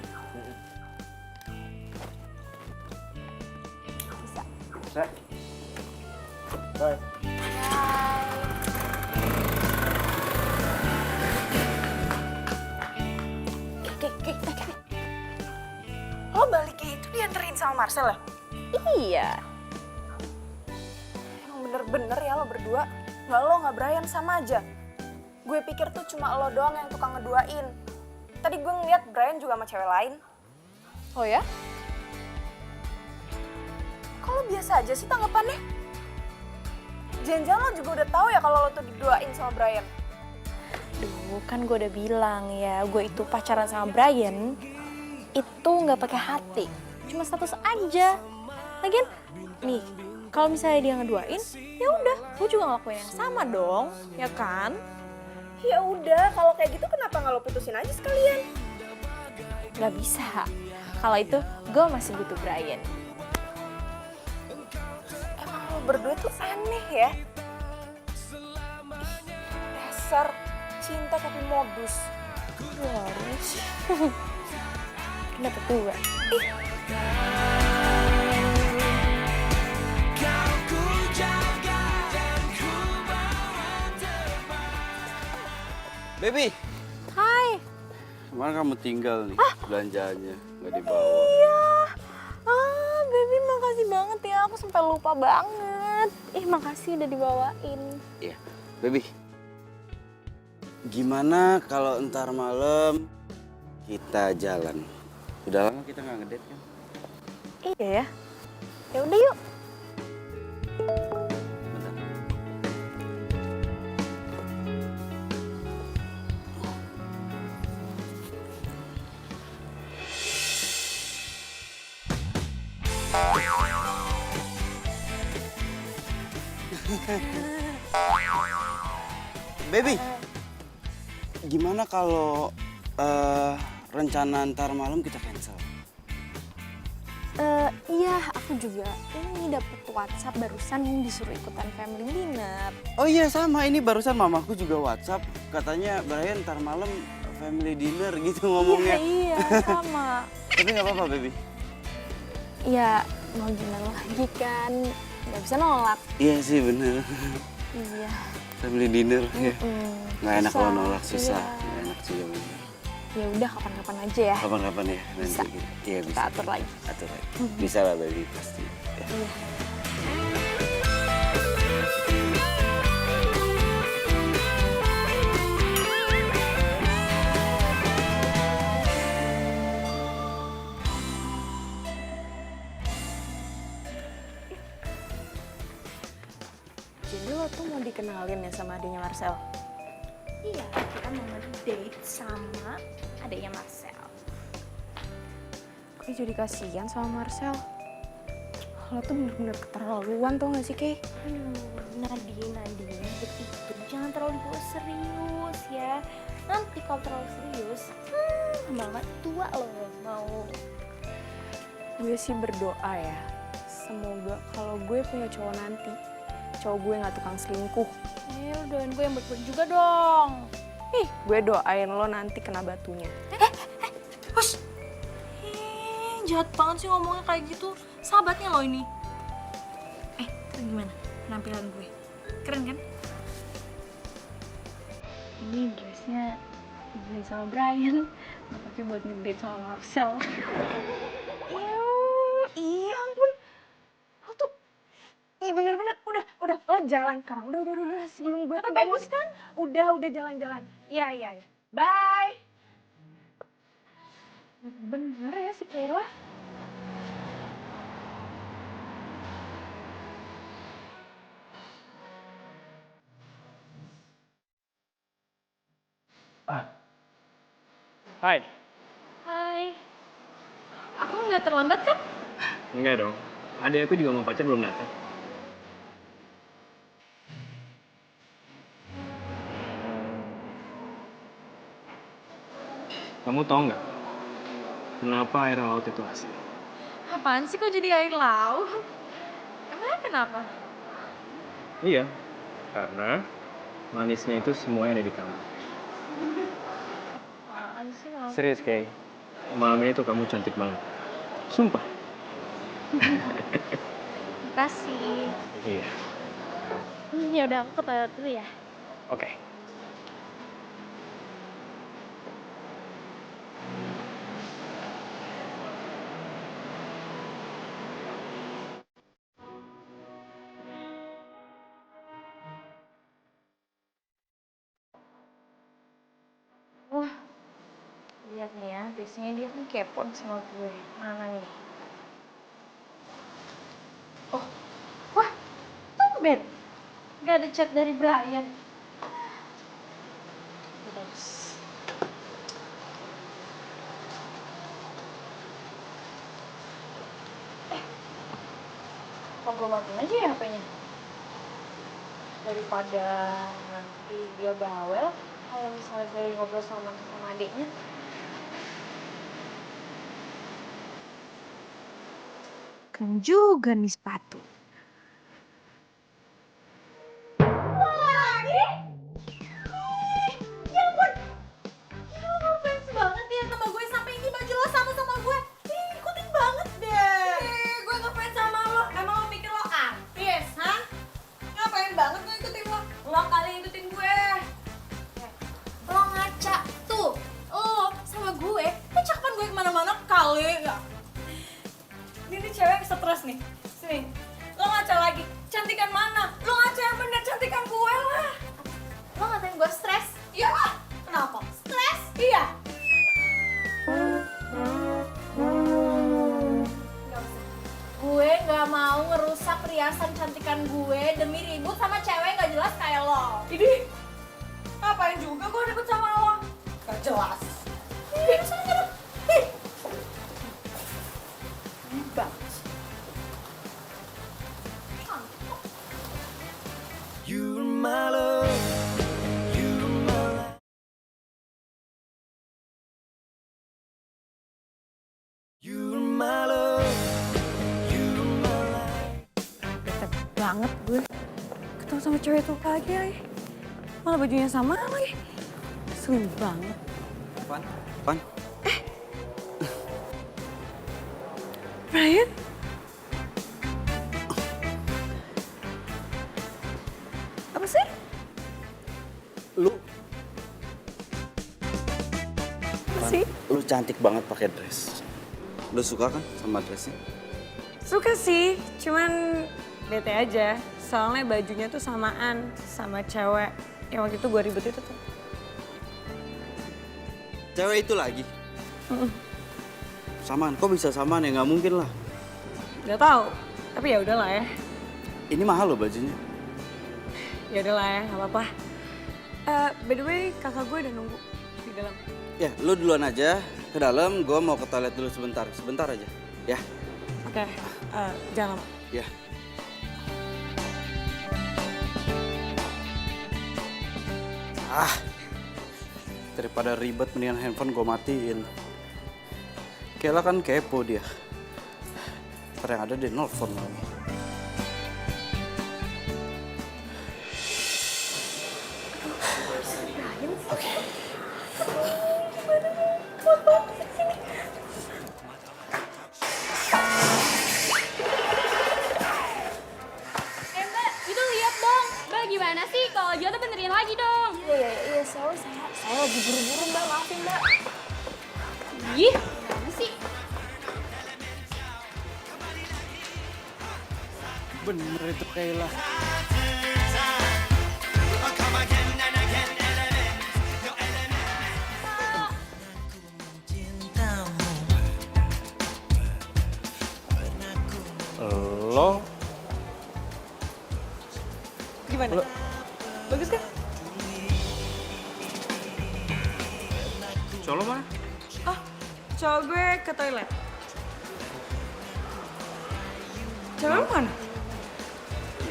Bisa. Bisa. Bye. Bye. Lo baliknya itu dianterin sama Marcel ya? Iya. Emang bener-bener ya lo berdua. Nggak lo, nggak Brian, sama aja. Gue pikir tuh cuma lo doang yang tukang ngeduain. Tadi gue ngeliat Brian juga sama cewek lain. Oh ya? Kok lo biasa aja sih tanggapannya? Jangan-jangan lo juga udah tahu ya kalau lo tuh diduain sama Brian. Duh, kan gue udah bilang ya, gue itu pacaran sama Brian itu nggak pakai hati, cuma status aja. Lagian, nih, kalau misalnya dia ngeduain, ya udah, gue juga ngelakuin yang sama dong, ya kan? Ya udah, kalau kayak gitu kenapa nggak lo putusin aja sekalian? Gak bisa. Kalau itu, gue masih butuh Brian. Emang lo berdua tuh aneh ya. Dasar cinta tapi modus. Harus. Dapat dua. Baby, Hai. kemana kamu tinggal nih belanjaannya? Nggak dibawa. Iya. Baby makasih banget ya. Aku sampai lupa banget. Makasih udah dibawain. Iya, baby. Gimana kalau ntar malam kita jalan? Udah lama kita nggak ngedate kan? Iya ya. Ya udah yuk. Bentar. Baby, gimana kalau rencana ntar malam kita cancel? Iya, aku juga ini dapet WhatsApp barusan disuruh ikutan family dinner. Oh iya sama, ini barusan mamaku juga WhatsApp. Katanya Brian ntar malam family dinner gitu ngomongnya. Iya, sama. Tapi nggak apa-apa baby. Ya, mau gimana lagi kan? Gak bisa nolak. Iya sih bener. Iya. Family dinner ya. Nggak enak kalau nolak, susah. Iya. Nggak enak juga bener. Ya udah kapan-kapan aja ya. Kapan-kapan ya nanti. Bisa. Iya bisa. Kita atur lagi. Atur lagi. Bisa lah baby pasti. Ya. Iya. Jadi lo tuh mau dikenalin ya sama adiknya Marcel? Iya, kita mau ngedate sama adiknya Marcel. Gue jadi kasihan sama Marcel. Lo tuh bener-bener keterlaluan tau gak sih, Kay? Aduh, Nadine, itu jangan terlalu dibawa serius ya. Nanti kalau terlalu serius, lama-lama tua loh mau. Gue sih berdoa ya, semoga kalau gue punya cowok nanti, cowok gue gak tukang selingkuh. Lo doain gue yang baik-baik juga dong. Gue doain lo nanti kena batunya. Hush! Jahat banget sih ngomongnya kayak gitu. Sahabatnya lo ini. gimana penampilan gue? Keren kan? Ini dressnya dibeli sama Brian, nggak pakai buat ngedate sama Marcel. Iya ampun. Lo tuh, iya bener-bener, udah, lo jalan sekarang. Udah, sebelum gue bagus kan? Udah jalan-jalan. Iya. Bye. Bener ya si Kayla. Hai. Hai. Aku nggak terlambat kan? Enggak dong. Adik aku juga mau pacar belum datang. Kamu tahu nggak kenapa air laut itu asin? Apaan sih kok jadi air laut? Emangnya kenapa? Iya, karena manisnya itu semua ada di kamu. Apaan sih Mal? Serius, Kay. Malam ini tuh kamu cantik banget. Sumpah. Makasih. Iya. Ya udah aku ke toilet dulu ya. Oke. Lihat nih ya, biasanya dia kan kepo sama gue. Mana nih? Oh, wah, tumben. Gak ada chat dari Brian. Bagus. Kok gue matiin aja ya HP-nya? Daripada nanti dia bawel, kalau misalnya gue ngobrol sama adiknya. Keren juga nih sepatu. Banget ya sama gue sampai ini baju lo sama gue. Ih, ikutin banget deh. Gue ngefans sama lo. Emang lo pikir lo artis, hah? Ngapain banget gue ikutin lo? Lo kali ikutin gue. Lo ngaca tuh. Lo sama gue, cakapan gue kemana-mana kali ya. Ini cewek yang stres nih. Sini. Lo ngaca lagi. Cantikan mana? Lo ngaca yang bener cantikan gue lah. Lo ngatain gue stres? Iya lah. Kenapa? Stres? Iya. Gue gak mau ngerusak perhiasan cantikan gue demi ribut sama cewek gak jelas kayak lo. Ini ngapain juga gue deket sama lo? Gak jelas. Ih, sana sana. Ih. Ini banget. You're my love. You're my life. You're my love. You're my life. Bete banget gue. Ketemu sama cewek itu lagi ya. Malah bajunya sama lagi. Sering banget. Pan. Brian? Apa sih? Lu cantik banget pakai dress. Lu suka kan sama dressnya? Suka sih, cuman bete aja. Soalnya bajunya tuh samaan sama cewek yang waktu itu gue ribet itu tuh. Cewek itu lagi? Samaan, kok bisa samaan ya? Nggak mungkin lah. Gak tau, tapi ya udahlah ya. Ini mahal loh bajunya. Ya udahlah ya, nggak apa-apa. By the way, kakak gue udah nunggu di dalam. Ya, lu duluan aja ke dalam. Gua mau ke toilet dulu sebentar. Sebentar aja. Ya. Oke, jangan lama. Ya. Daripada ribet mendingan handphone gue matiin. Kayla kan kepo dia. Ntar yang ada dia nelfon lagi. Bener itu Kayla. Lo Gimana? Bagus kan? cowok lo mana? Oh, cowok gue ke toilet. Cewek lo mana?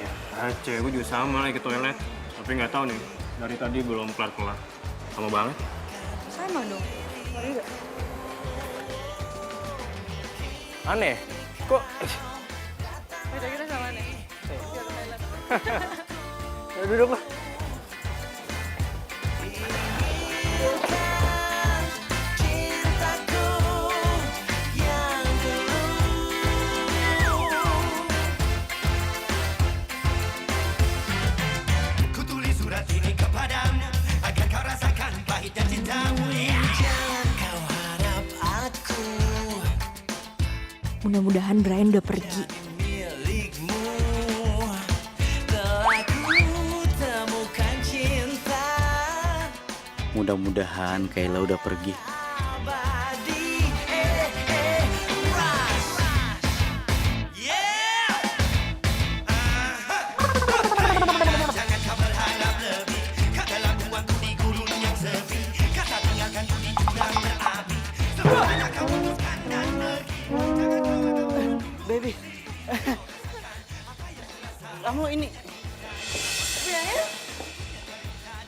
Ya, cewek gue juga sama lagi ke toilet. Tapi nggak tahu nih, dari tadi belum kelar-kelar. Lama banget. Sama dong. Sorry gak? Aneh, kok... Baca kita sama nih. Dia ke toilet. Ya duduk lah. Mudah-mudahan Brian udah pergi. Mudah-mudahan Kayla udah pergi. Baby, kamu ini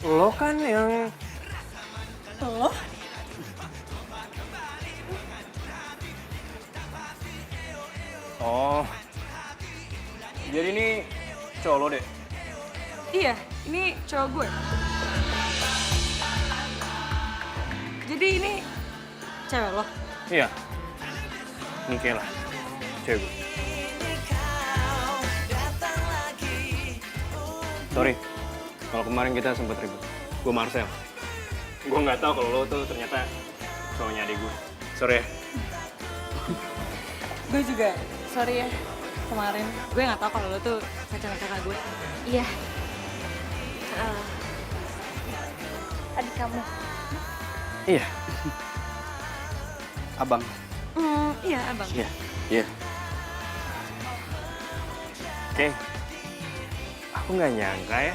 Lo kan yang... Lo? Oh, jadi ini cowok lo deh? Iya, ini cowok gue. Jadi ini cewek lo? Iya. Ini Kayla, cewek gue. Sorry, kalau kemarin kita sempet ribut. Gue Marcel. Gue nggak tahu kalau lo tuh ternyata cowoknya adik gue. Sorry ya. Gue juga, sorry ya. Kemarin gue nggak tahu kalau lo tuh pacar kakak gue. Iya. Adik kamu. Iya. abang. Iya, abang. Iya, iya. Oke. Aku nggak nyangka ya.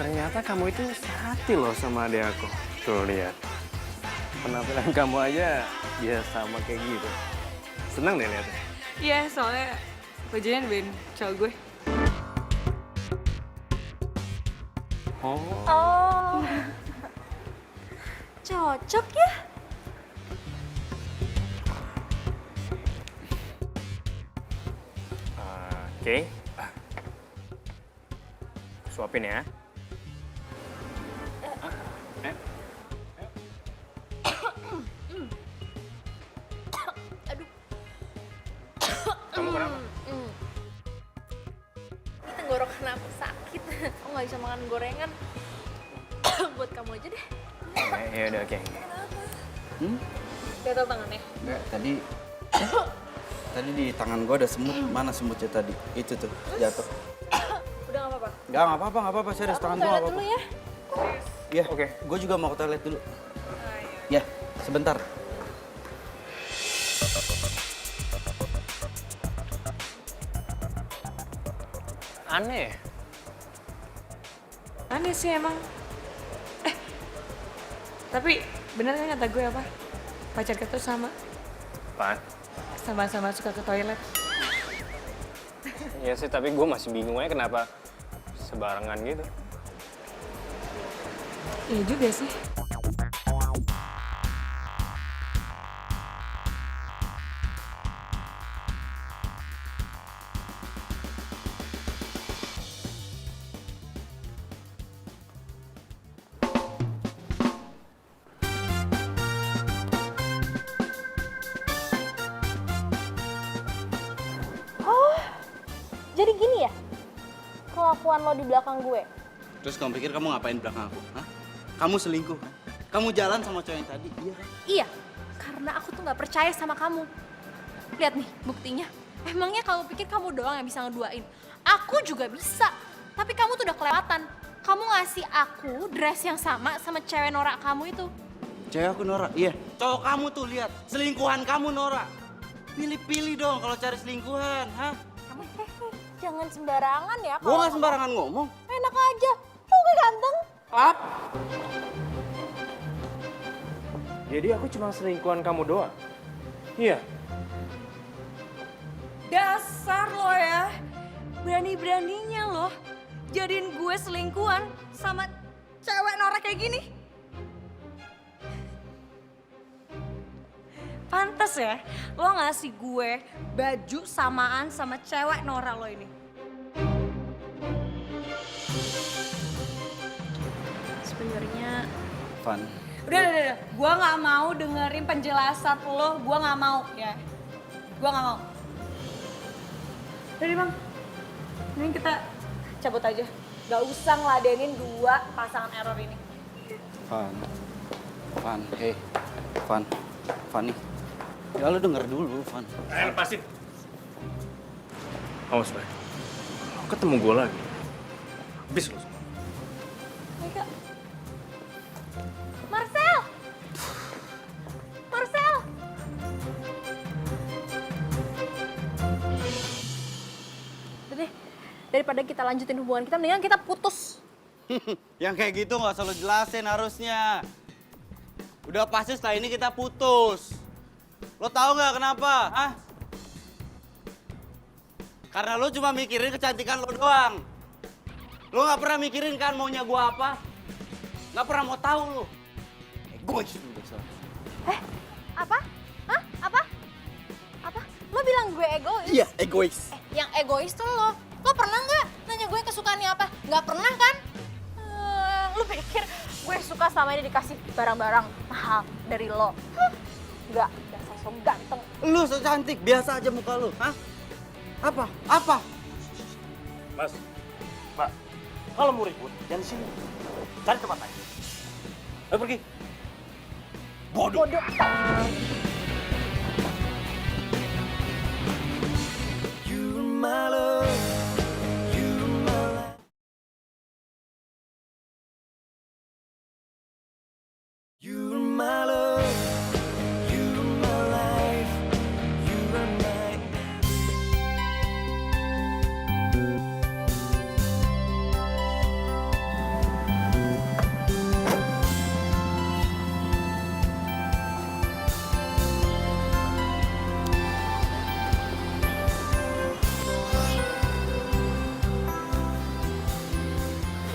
Ternyata kamu itu sehati loh sama adik aku. Tuh lihat. Penampilan kamu aja dia sama kayak gitu. Senang deh lihatnya. Iya, soalnya bajunya nemuin cowok gue. Oh. Oh. Cocok ya? Oke. Suapin ya. Aduh. Kamu kenapa? Ini tenggorokan aku sakit. Aku nggak bisa makan gorengan. Buat kamu aja deh. Ya udah oke. Gatel tangannya. Enggak, tadi di tangan gua ada semut. Mana semutnya tadi? Itu tuh, jatuh. Udah nggak apa-apa? Nggak apa-apa, serius. Tangan gua nggak Toilet apa-apa. dulu ya. Iya, Oke. Gua juga mau ke toilet dulu. Ya, sebentar. Aneh. Aneh sih emang. Tapi bener kan kata gue apa? Pacar kita tuh sama. Apaan? Sama-sama suka ke toilet. Iya sih, tapi gue masih bingung aja kenapa sebarengan gitu. Iya juga sih. Jadi gini ya? Kelakuan lo di belakang gue. Terus kamu pikir kamu ngapain belakang aku? Hah? Kamu selingkuh kan? Kamu jalan sama cowok yang tadi, iya kan? Iya, karena aku tuh nggak percaya sama kamu. Lihat nih buktinya. Emangnya kamu pikir kamu doang yang bisa ngeduain? Aku juga bisa. Tapi kamu tuh udah kelewatan. Kamu ngasih aku dress yang sama cewek norak kamu itu. Cewek aku Nora, iya. Cowok kamu tuh lihat, selingkuhan kamu Nora. Pilih-pilih dong kalau cari selingkuhan, hah? Kamu jangan sembarangan ya. Gua nggak sembarangan ngomong. Enak aja. Kamu ganteng. Apa? Jadi aku cuma selingkuhan kamu doang? Iya. Dasar lo ya, berani-beraninya lo jadiin gue selingkuhan sama cewek norak kayak gini. Pantes ya, lo ngasih gue baju samaan sama cewek norak lo ini. Sebenarnya Van. Udah. Gue nggak mau dengerin penjelasan lo, gue nggak mau ya. Gue nggak mau. Jadi bang, ini kita cabut aja. Gak usah ngeladenin dua pasangan error ini. Van, hey, Van nih. Ya lu denger dulu, Van. Lepasin. Awas, Bay. Lo ketemu gue lagi. Habis lo semua. Mega. Marcel! Marcel! Udah deh, daripada kita lanjutin hubungan kita, mendingan kita putus. Yang kayak gitu nggak usah lo jelasin harusnya. Udah pasti setelah ini kita putus. Lo tahu nggak kenapa? Hah? Karena lo cuma mikirin kecantikan lo doang. Lo nggak pernah mikirin kan maunya gua apa? Nggak pernah mau tahu lo. Egois lo dasar. Apa? Hah? Apa? Apa? Lo bilang gue egois? Iya, egois. Yang egois tuh lo. Lo pernah nggak nanya gue kesukaannya apa? Nggak pernah kan? Lo pikir gue suka sama ini dikasih barang-barang mahal dari lo? Nggak, dasar so ganteng. Lu so cantik, biasa aja muka lu. Hah? Apa? Mas, Mbak, kalau mau ribut, jangan di sini. Cari tempat lain. Ayo pergi. Bodoh.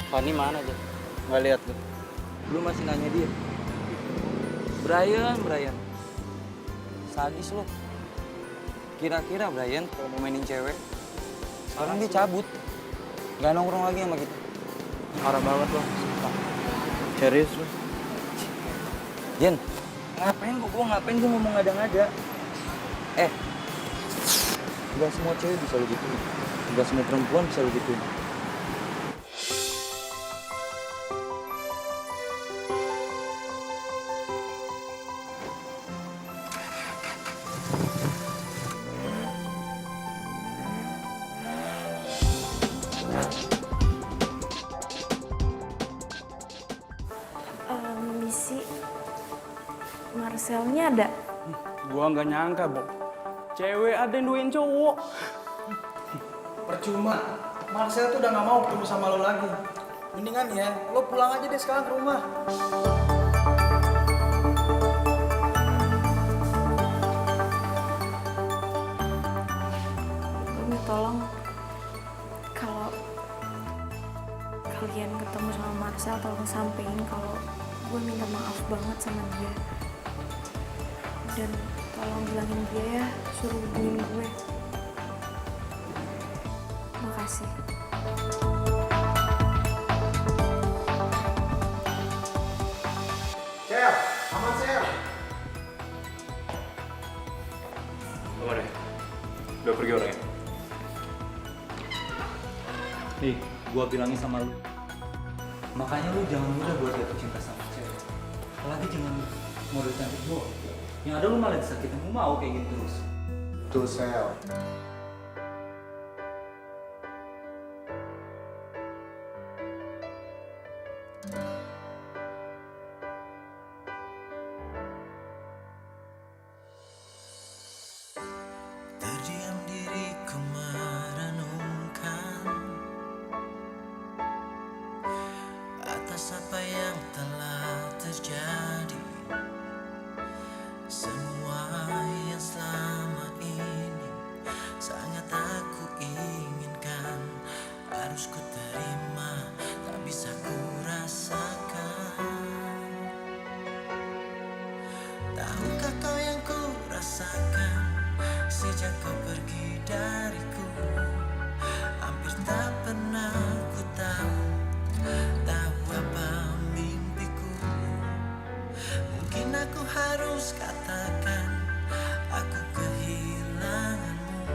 Fanny mana aja? Nggak lihat lu. Lu masih nanya dia. Brian. Sadis lo. Kira-kira Brian kalau mau mainin cewek, sekarang dia cabut. Gak nongkrong lagi sama kita. Parah banget lo. Serius lu? Jen, ngapain gua ngomong ngada-ngada? Gak semua cewek bisa lo gituin. Gak semua perempuan bisa lo gituin. Misi, Marcelnya ada? Gua nggak nyangka, Bob. Cewek ada yang duain cowok. Percuma. Marcel tuh udah gak mau ketemu sama lo lagi. Mendingan ya, lo pulang aja deh sekarang ke rumah. Gue minta tolong kalau kalian ketemu sama Marcel, tolong sampein kalau gue minta maaf banget sama dia. Dan tolong bilangin dia ya, suruh hubungin gue. Makasih. Sel, aman Sel. Tunggu deh. Udah pergi orangnya. Nih, gua bilangin sama lu. Makanya lu jangan mudah buat jatuh cinta sama cewek. Apalagi jangan model cantik doang. Yang ada lu malah disakitin, lu mau kayak gitu terus. Tuh Sel, atas apa yang telah terjadi. Semua yang selama ini sangat aku inginkan, harus ku terima, tak bisa ku rasakan. Tahukah kau yang ku rasakan sejak kau pergi dariku? Hampir tak pernah ku tahu apa mimpiku. Mungkin aku harus katakan aku kehilanganmu,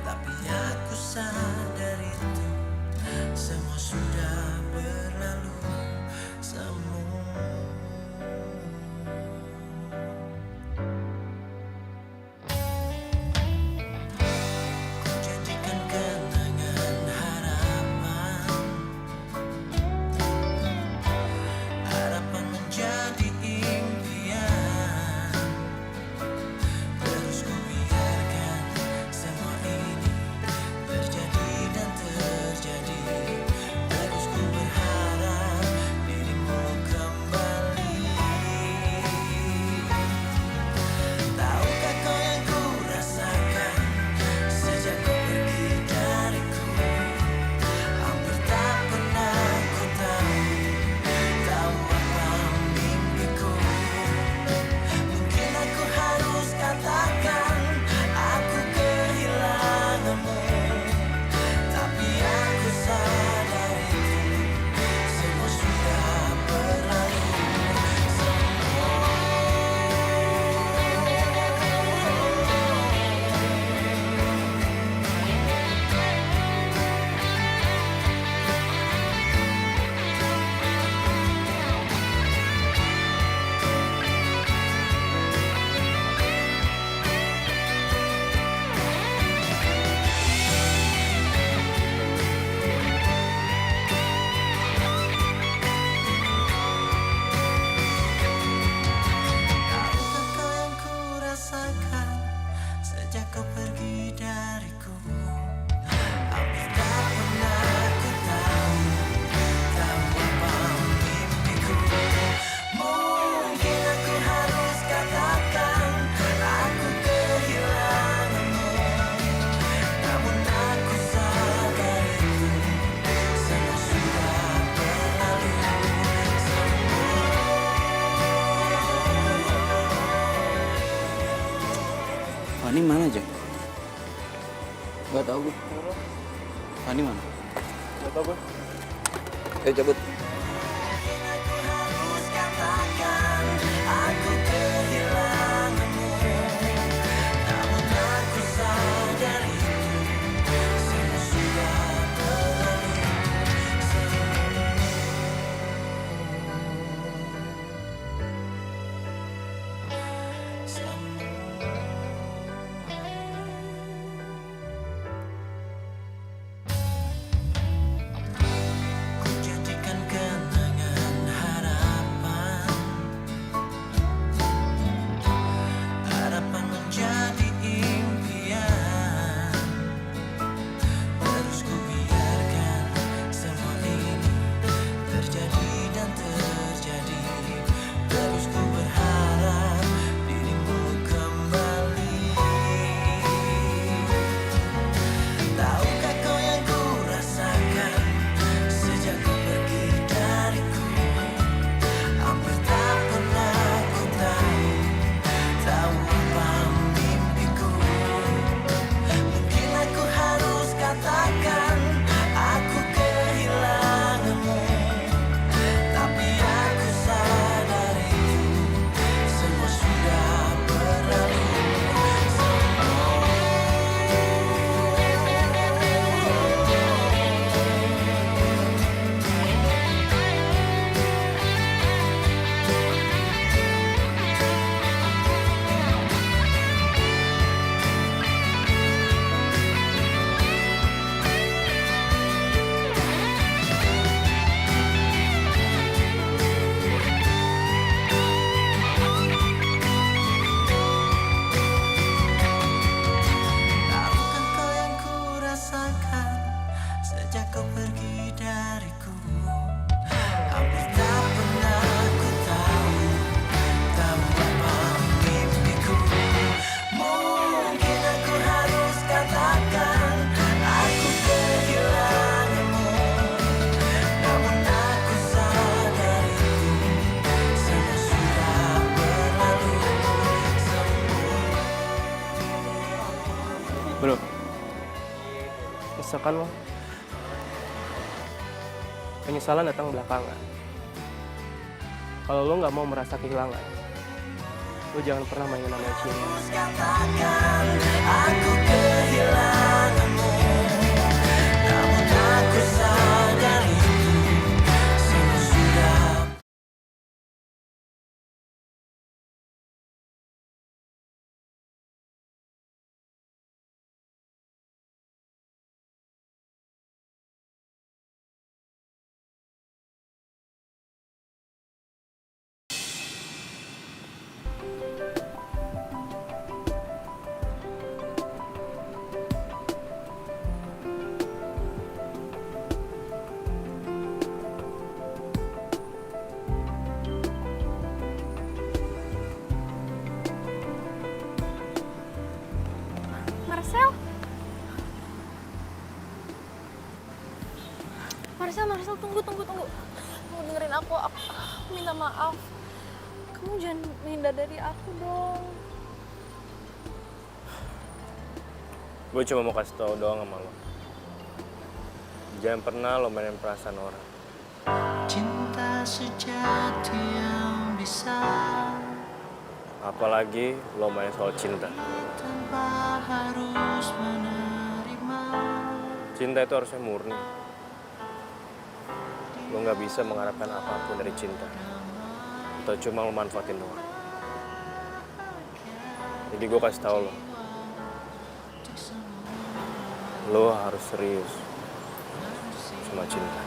tapi aku sadar itu semua sudah berlalu semua. Ku janjikan kenangan harapan, harapan menjadi impian. Terus ku biarkan semua ini terjadi dan terjadi. Terus ku berharap dirimu kembali. Tahukah kau yang ku rasakan sejak kau pergi dariku? Hampir tak pernah ku tahu apa mimpiku. Mungkin aku harus katakan aku kehilanganmu, tapi aku sadar itu semua sudah berlalu semua. Tahukah kau yang ku rasakan sejak kau pergi dariku? Hampir tak pernah ku tahu apa mimpiku. Mungkin aku harus katakan aku kehilanganmu, namun aku sadar itu semua sudah berlalu semua. Fani mana aja? Gak tau gue. Fani mana? Gak tau gue. Ayo cabut. Aku harus katakan aku kehilanganmu, namun aku sadar itu semua sudah berlalu Ku janjikan Misalkan lo penyesalan datang belakangan. Kalau lo nggak mau merasa kehilangan, lo jangan pernah mainin namanya cinta. Katakan aku kehilanganmu, namun aku sadar itu semua sudah. Marcel? Marcel, tunggu. Kamu dengerin aku minta maaf. Kamu jangan menghindar dari aku dong. Gue cuma mau kasih tau doang sama lo. Jangan pernah lo mainin perasaan orang. Cinta sejati yang bisa Apalagi lo main soal cinta. tanpa harus menerima. Cinta itu harusnya murni. Lo nggak bisa mengharapkan apapun dari cinta. Atau cuma lo manfaatin doang. Jadi gue kasih tau lo. Lo harus serius sama cinta.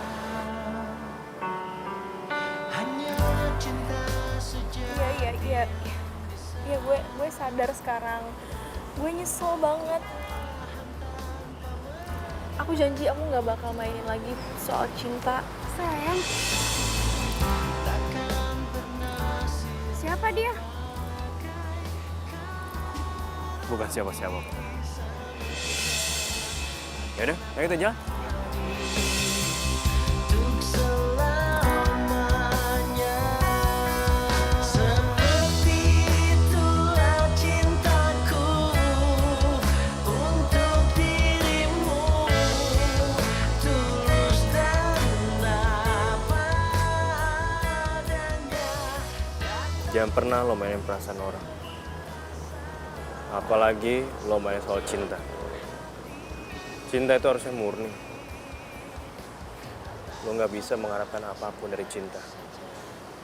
Hanya cinta sejati. Iya, gue sadar sekarang. Gue nyesel banget. Aku janji aku nggak bakal mainin lagi soal cinta. Sayang. Siapa dia? Bukan siapa-siapa. Yaudah, ayo kita jalan. Untuk selamanya. Seperti itulah cintaku untuk dirimu. Tulus dan apa adanya. Jangan pernah lo mainin perasaan orang. Apalagi lo main soal cinta. Cinta itu harusnya murni. Lo nggak bisa mengharapkan apapun dari cinta.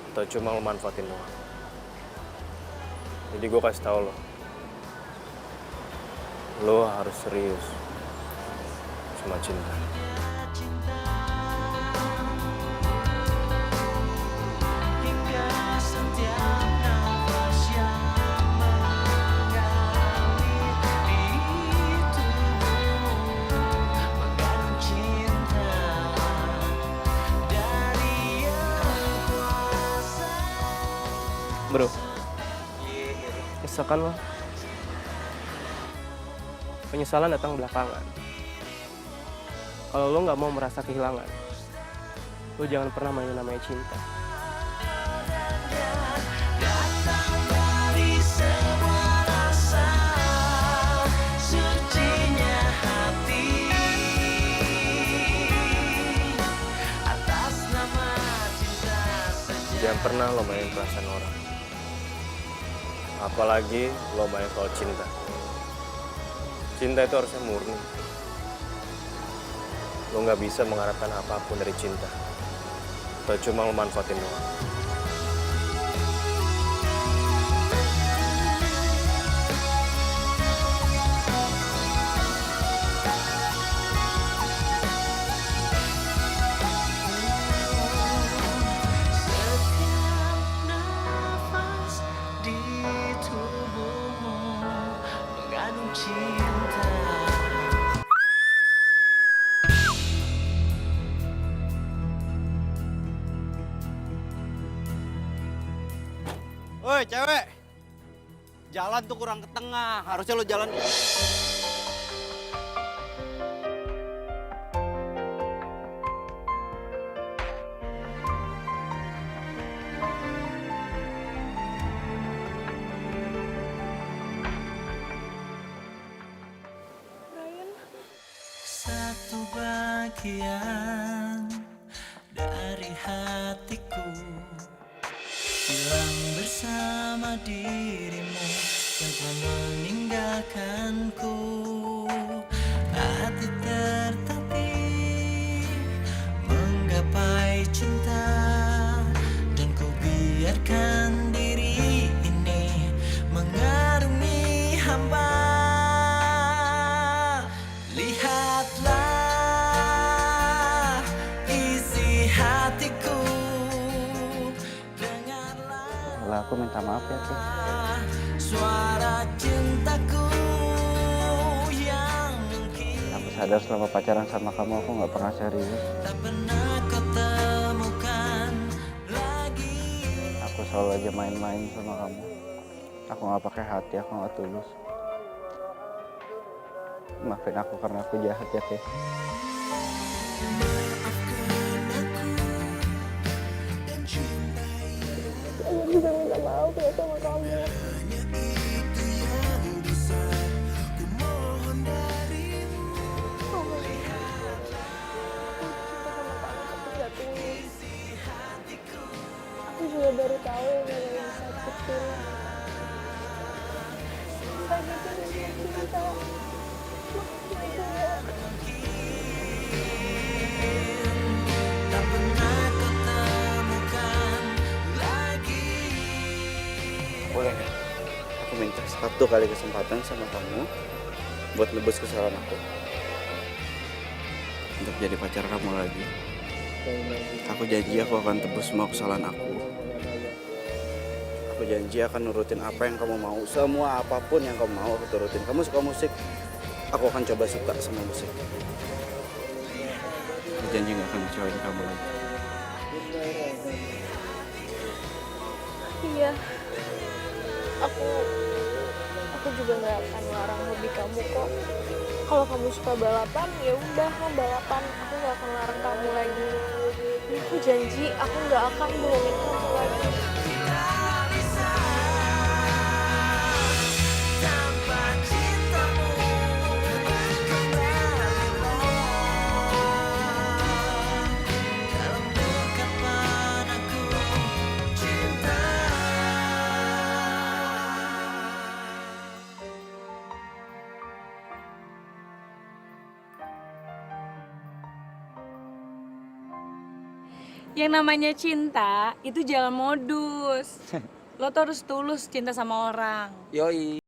Atau cuma lo manfaatin doang. Jadi gue kasih tau lo. Lo harus serius sama cinta. Hingga setiap nafas yang mengalir di tubuhmu mengandung cinta dari yang kuasa. Bro, misalkan lo penyesalan datang belakangan. Kalau lo nggak mau merasa kehilangan, lo jangan pernah mainin namanya cinta. Datang dari sebuah rasa sucinya hati atas nama cinta sejati. Jangan pernah lo mainin perasaan orang. Apalagi lo main soal cinta. Cinta itu harusnya murni. Lo nggak bisa mengharapkan apapun dari cinta. Atau cuma lo manfaatin doang. Setiap nafas di tubuhmu mengandung cinta. Woi cewek, jalan tuh kurang ke tengah, harusnya lo jalan. satu bagian dari hatiku hilang bersama dirimu yang telah meninggalkanku. Hati tertatih menggapai cinta dan ku biarkan diri ini mengarungi hamba. Lihatlah isi hatiku, dengarlah Lah aku minta maaf ya, Ki. suara cintaku yang mungkin Aku sadar selama pacaran sama kamu aku nggak pernah serius. tak pernah kau temukan lagi. Aku selalu aja main-main sama kamu. Aku nggak pakai hati, aku nggak tulus. Maafin aku karena aku jahat ya, Ki. Aku juga minta maaf ya sama kamu. Aku juga baru tahu yang namanya sakit tuh. Sakit itu cinta. Tak pernah kau temukan lagi. Boleh ya? Aku minta satu kali kesempatan sama kamu buat nebus kesalahan aku. Untuk jadi pacar kamu lagi. Aku janji aku akan tebus semua kesalahan aku. Aku janji akan nurutin apa yang kamu mau. Semua apapun yang kamu mau aku turutin. Kamu suka musik, aku akan coba suka sama musik. Aku janji gak akan ngecewain kamu lagi. Iya. Aku juga nggak akan larang hobi kamu kok. Kalau kamu suka balapan, ya udah kamu balapan. Aku nggak akan larang kamu lagi. Aku janji aku nggak akan bohongin kamu lagi. Tanpa cintamu dalam dekapan aku cinta. Yang namanya cinta itu jangan modus. Lo tuh harus tulus cinta sama orang. Yoi.